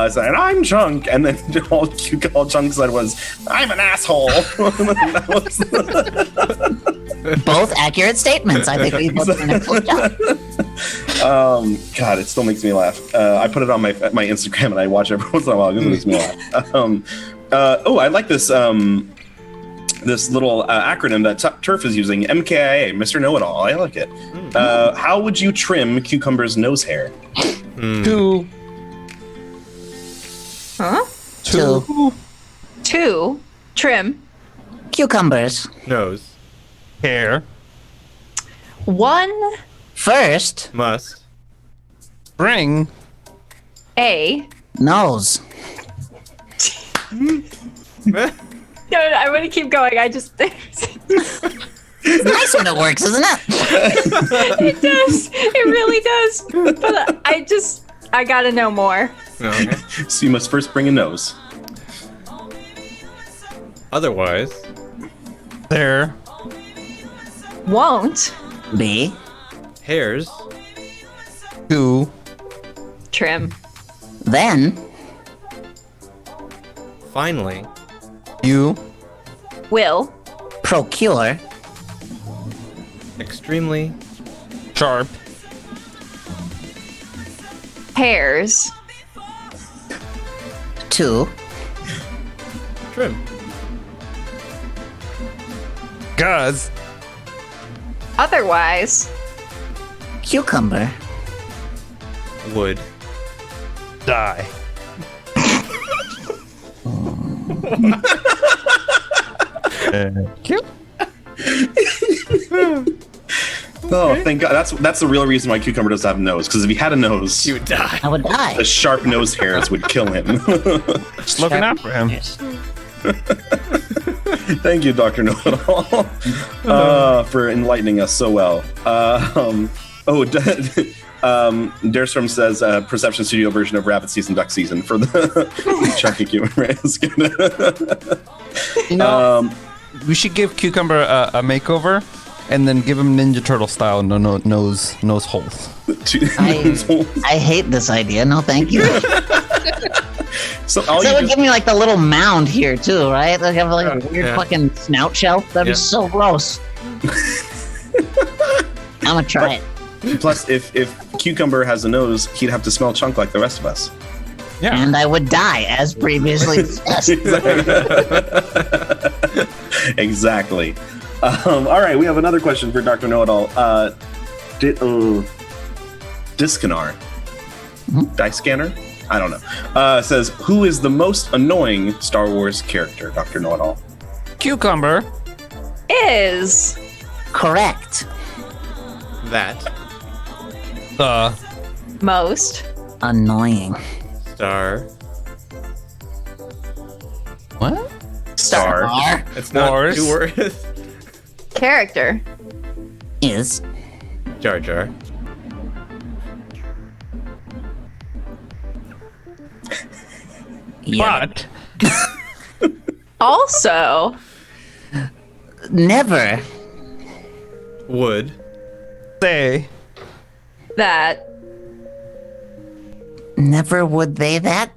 Saying, I'm Chunk. And then all Chunk said was, I'm an asshole. That was- Both accurate statements. I think we both did an excellent job. God, it still makes me laugh. I put it on my Instagram and I watch it every once in a while because it makes me laugh. I like this this little acronym that Turf is using, MKIA, Mr. Know-It-All. I like it. How would you trim Cucumber's nose hair? Two. Huh? Two. 2. Trim. Cucumbers. Nose. Hair. 1. First, Must. Ring. A. nose. No, I want to keep going. I just. It's nice when it works, isn't it? It does. It really does. But I gotta know more. Okay. So you must first bring a nose. Otherwise, There. Won't B. hairs. Two. trim. Then, Finally, You. Will procure extremely Sharp. hairs to trim. Guz. otherwise cucumber. Would. Die. Cute. Oh, thank God. That's the real reason why Cucumber doesn't have a nose. Because if he had a nose, You would die. I would die. the sharp nose hairs would kill him. Just looking out for him. Thank you, Dr. Know-It-All, for enlightening us so well. Darestorm says Perception Studio version of Rabbit Season, Duck Season for the Chucky Cucumber. You know, we should give Cucumber a makeover and then give him Ninja Turtle style nose holes. I hate this idea. No, thank you. So all That you would give me like the little mound here too, right? Like have like a weird Yeah. fucking snout shelf. That'd Yeah. be so gross. I'm gonna try it. plus, if Cucumber has a nose, he'd have to smell Chunk like the rest of us. Yeah. And I would die, as previously discussed. Exactly. All right, we have another question for Dr. Know-It-All. Discanar, Dice Scanner? I don't know. Says, who is the most annoying Star Wars character, Dr. Know-It-All? Cucumber. is Correct. That The. most Annoying. star. What? Star. R It's not Wars. 2 words. character is Jar Jar. yeah. But. also Never Would. Say. that. Never would they that?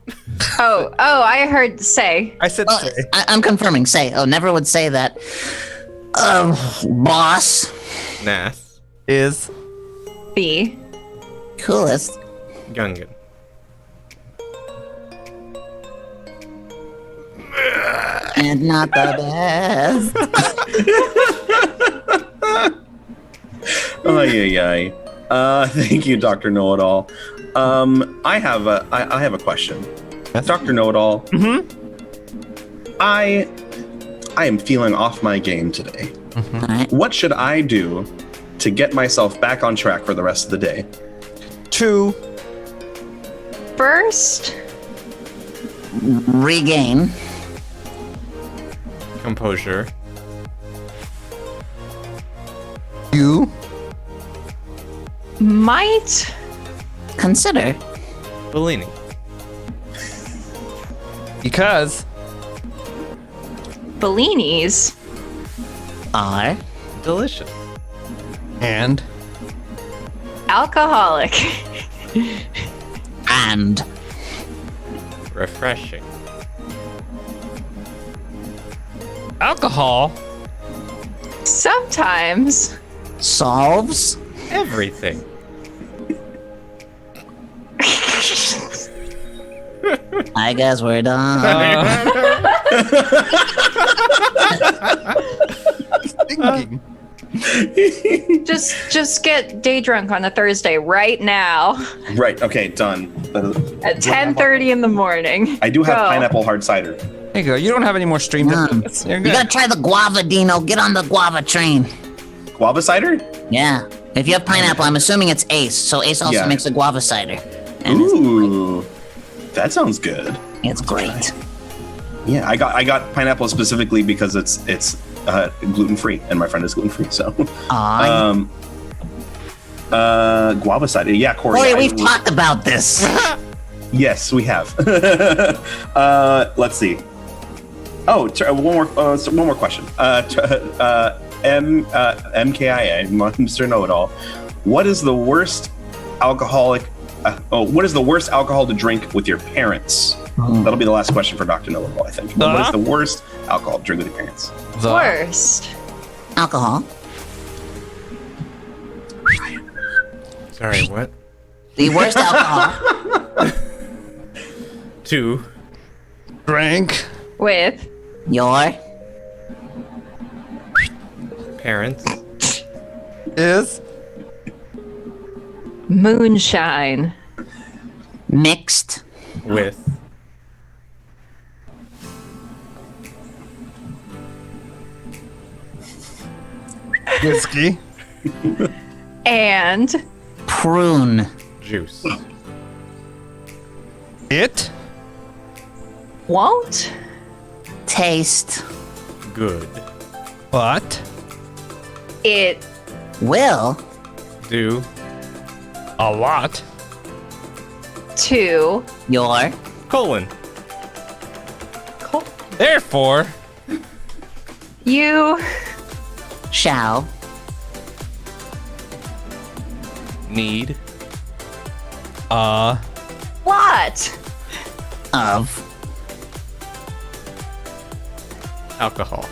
Oh, I heard say. I said Oh, say. I'm confirming. Say. Oh, never would say that. Boss. Nass. Is. B. Coolest. and not the best. Oh yeah. Thank you, Dr. Know-It-All. I have a question. Dr. Know-It-All. Mm-hmm. I am feeling off my game today. All right. What should I do to get myself back on track for the rest of the day? 2. First, Regain. Composure. You. might Consider. Bellini. Because Bellinis Are. Delicious. and alcoholic. And. Refreshing. alcohol Sometimes Solves. Everything. I guess we're done. thinking. just get day drunk on a Thursday right now Right. Okay. Done. at 10:30 in the morning. I do have Go. pineapple hard cider. There you go. You don't have any more stream distance. You're You good. gotta try the guava, Dino. Get on the guava train. Guava cider? Yeah. If you have pineapple, I'm assuming it's Ace. So Ace also Yeah. makes a guava cider. And Ooh, that sounds good. it's great. Yeah, I got pineapple specifically because it's gluten free, and my friend is gluten free. So, Aw. guava cider. Yeah, Corey. Corey, I- we've talked about this. Yes, we have. Let's see. Oh, one more question. MKIA, Mr. Know-It-All. What is the worst alcoholic? What is the worst alcohol to drink with your parents? That'll be the last question for Dr. Know-It-All, I think. What is the worst alcohol to drink with your parents? Worst. Alcohol. Sorry, what? The worst alcohol. 2. Drink With Your Parents. is moonshine. mixed With. whiskey. And prune. Juice. It won't Taste. Good. but it Will. Do. a lot to Your Colon. therefore you shall Need. what? of Alcohol.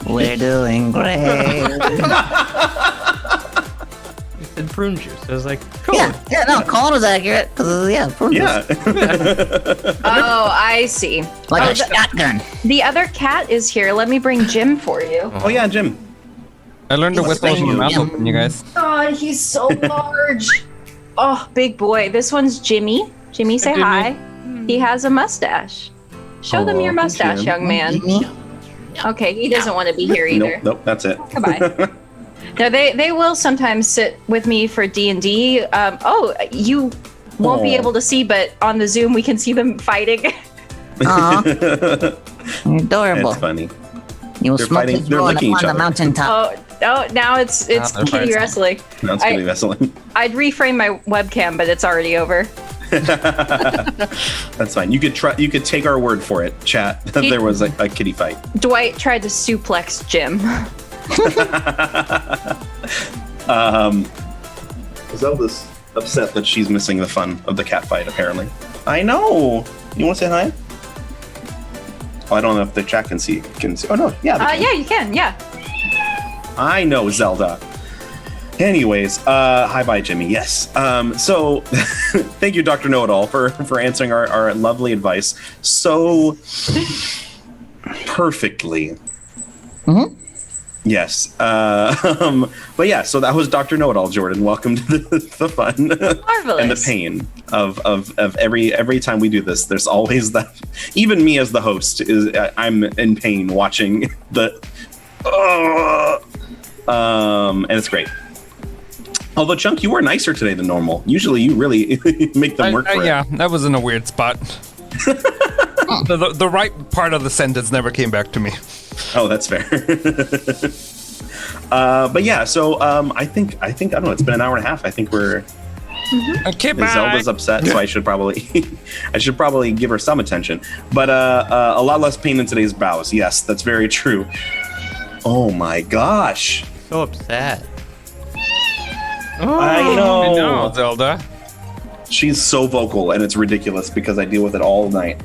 we're doing great. You said prune juice. I was like, yeah, no, Colin was accurate. 'Cause, yeah, prune Yeah. Oh, I see. like Oh, a shotgun. The other cat is here. Let me bring Jim for you. Oh yeah, Jim. I learned to Yes, whistle thank with my you. mouth open, you guys. God, he's so large. Oh, big boy. This one's Jimmy. Jimmy, say Jimmy. hi. He has a mustache. Show them your Hello, mustache, Jim. young man. Okay, he doesn't want to be here either. Nope, that's it. Goodbye. No, they will sometimes sit with me for D&D. You won't be Aw. able to see, but on the Zoom we can see them fighting. Aw, you're adorable. That's funny. You will They're smoke fighting- this they're rolling licking up each on the other. mountaintop. Now it's they're kitty fighting. wrestling. Now it's gonna be wrestling. I'd reframe my webcam, but it's already over. That's fine. You could try. You could take our word for it, chat. There was a kitty fight. Dwight tried to suplex Jim. Zelda's upset that she's missing the fun of the cat fight. Apparently, I know. You want to say hi? Oh, I don't know if the chat can see. Oh no, yeah. they can. Yeah, you can. Yeah. I know, Zelda. Anyways, hi, bye, Jimmy. Yes. So, thank you, Dr. Know-It-All, for answering our lovely advice so perfectly. Mm-hmm. Yes. But yeah, so that was Dr. Know-It-All, Jordan. Welcome to the fun Marvelous. and the pain of every time we do this. There's always that. Even me as the host I'm in pain watching and it's great. Although, Chunk, you were nicer today than normal. Usually you really make them work for it. Yeah, that was in a weird spot. the right part of the sentence never came back to me. Oh, that's fair. But yeah, so I think I don't know. It's been an hour and a half. I think we're Okay, bye. Zelda's upset, so I should probably give her some attention. But a lot less pain in today's bows. Yes, that's very true. Oh my gosh. So upset. I I know. know, Zelda. She's so vocal, and it's ridiculous because I deal with it all night.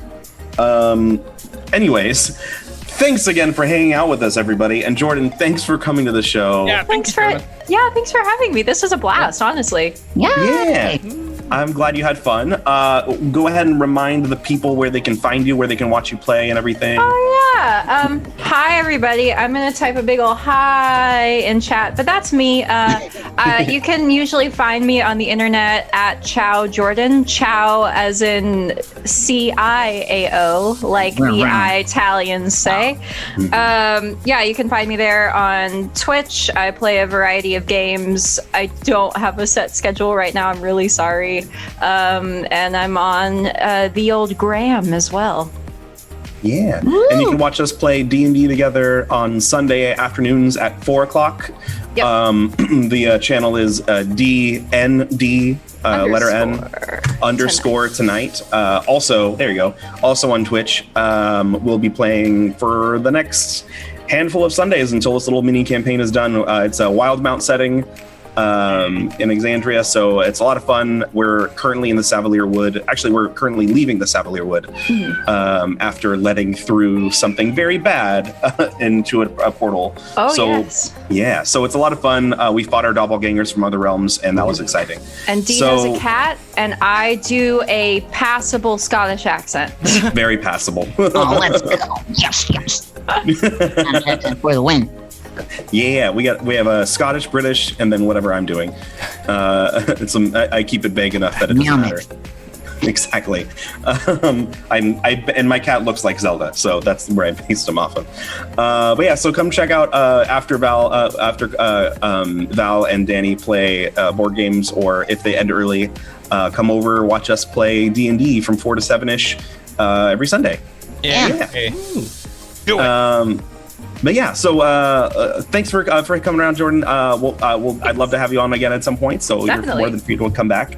Anyways, thanks again for hanging out with us, everybody. And Jordan, thanks for coming to the show. Yeah, Thanks for having me. This was a blast, honestly. Yeah. I'm glad you had fun. Go ahead and remind the people where they can find you, where they can watch you play and everything. Oh yeah. Hi everybody. I'm gonna type a big ol' hi in chat, but that's me. You can usually find me on the internet at Chow Jordan. Chow as in CIAO, like the Italians say. Yeah, you can find me there on Twitch. I play a variety of games. I don't have a set schedule right now. I'm really sorry. And I'm on the old Gram as well. Yeah. And you can watch us play D&D together on Sunday afternoons at 4 o'clock. Yep. The channel is DND, letter N, underscore tonight. Also, there you go. Also on Twitch, we'll be playing for the next handful of Sundays until this little mini campaign is done. It's a Wild Mount setting in Exandria, so it's a lot of fun. We're currently in the Savalier Wood. Actually, we're currently leaving the Savalier Wood after letting through something very bad into a portal. Oh, so, yes. Yeah, so it's a lot of fun. We fought our doppelgangers from other realms, and that was exciting. And Dina's a cat, and I do a passable Scottish accent. Very passable. Oh, let's go. Yes, yes. For the win. Yeah, we have a Scottish, British, and then whatever I'm doing. I keep it vague enough that it doesn't matter. Exactly. And my cat looks like Zelda, so that's where I based him off of. But yeah, so come check out after Val and Danny play board games, or if they end early, come over, watch us play D&D from 4 to 7-ish every Sunday. Yeah. Okay. Do it. But yeah, so thanks for coming around, Jordan. I'd love to have you on again at some point. So Definitely. You're more than free to come back.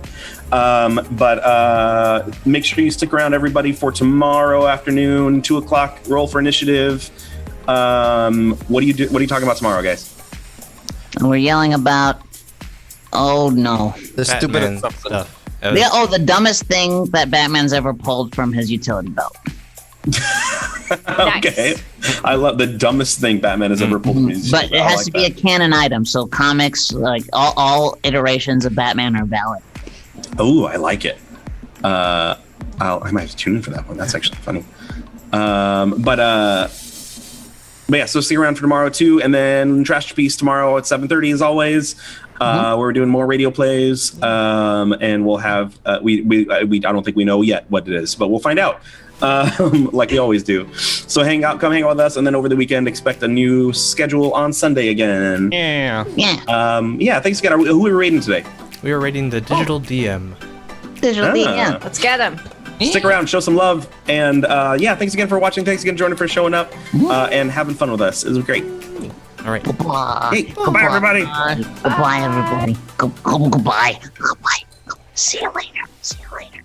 But make sure you stick around, everybody, for tomorrow afternoon, 2 o'clock. Roll for Initiative. What are you talking about tomorrow, guys? We're yelling about. Oh no. The stupid Batman stuff. stuff. The dumbest thing that Batman's ever pulled from his utility belt. Okay. I love the dumbest thing Batman has ever pulled from his. But it I has like to be a canon item, so comics, like all iterations of Batman are valid. Oh, I like it. I might have to tune in for that one. That's actually funny. But yeah, so stick around for tomorrow too, and then Trash Piece tomorrow at 7:30 as always. We're doing more radio plays, and we'll have we I don't think we know yet what it is, but we'll find out. Like we always do. So come hang out with us, and then over the weekend expect a new schedule on Sunday again. Yeah. Yeah. Yeah, thanks again. Who are we rating today? We are rating the Digital DM. Digital DM. Let's get him. Stick around, show some love, and yeah, thanks again for watching. Thanks again, Jordan, for showing up and having fun with us. It was great. All right. Goodbye. Hey, goodbye, everybody. Goodbye, everybody. Goodbye. Goodbye. See you later. See you later.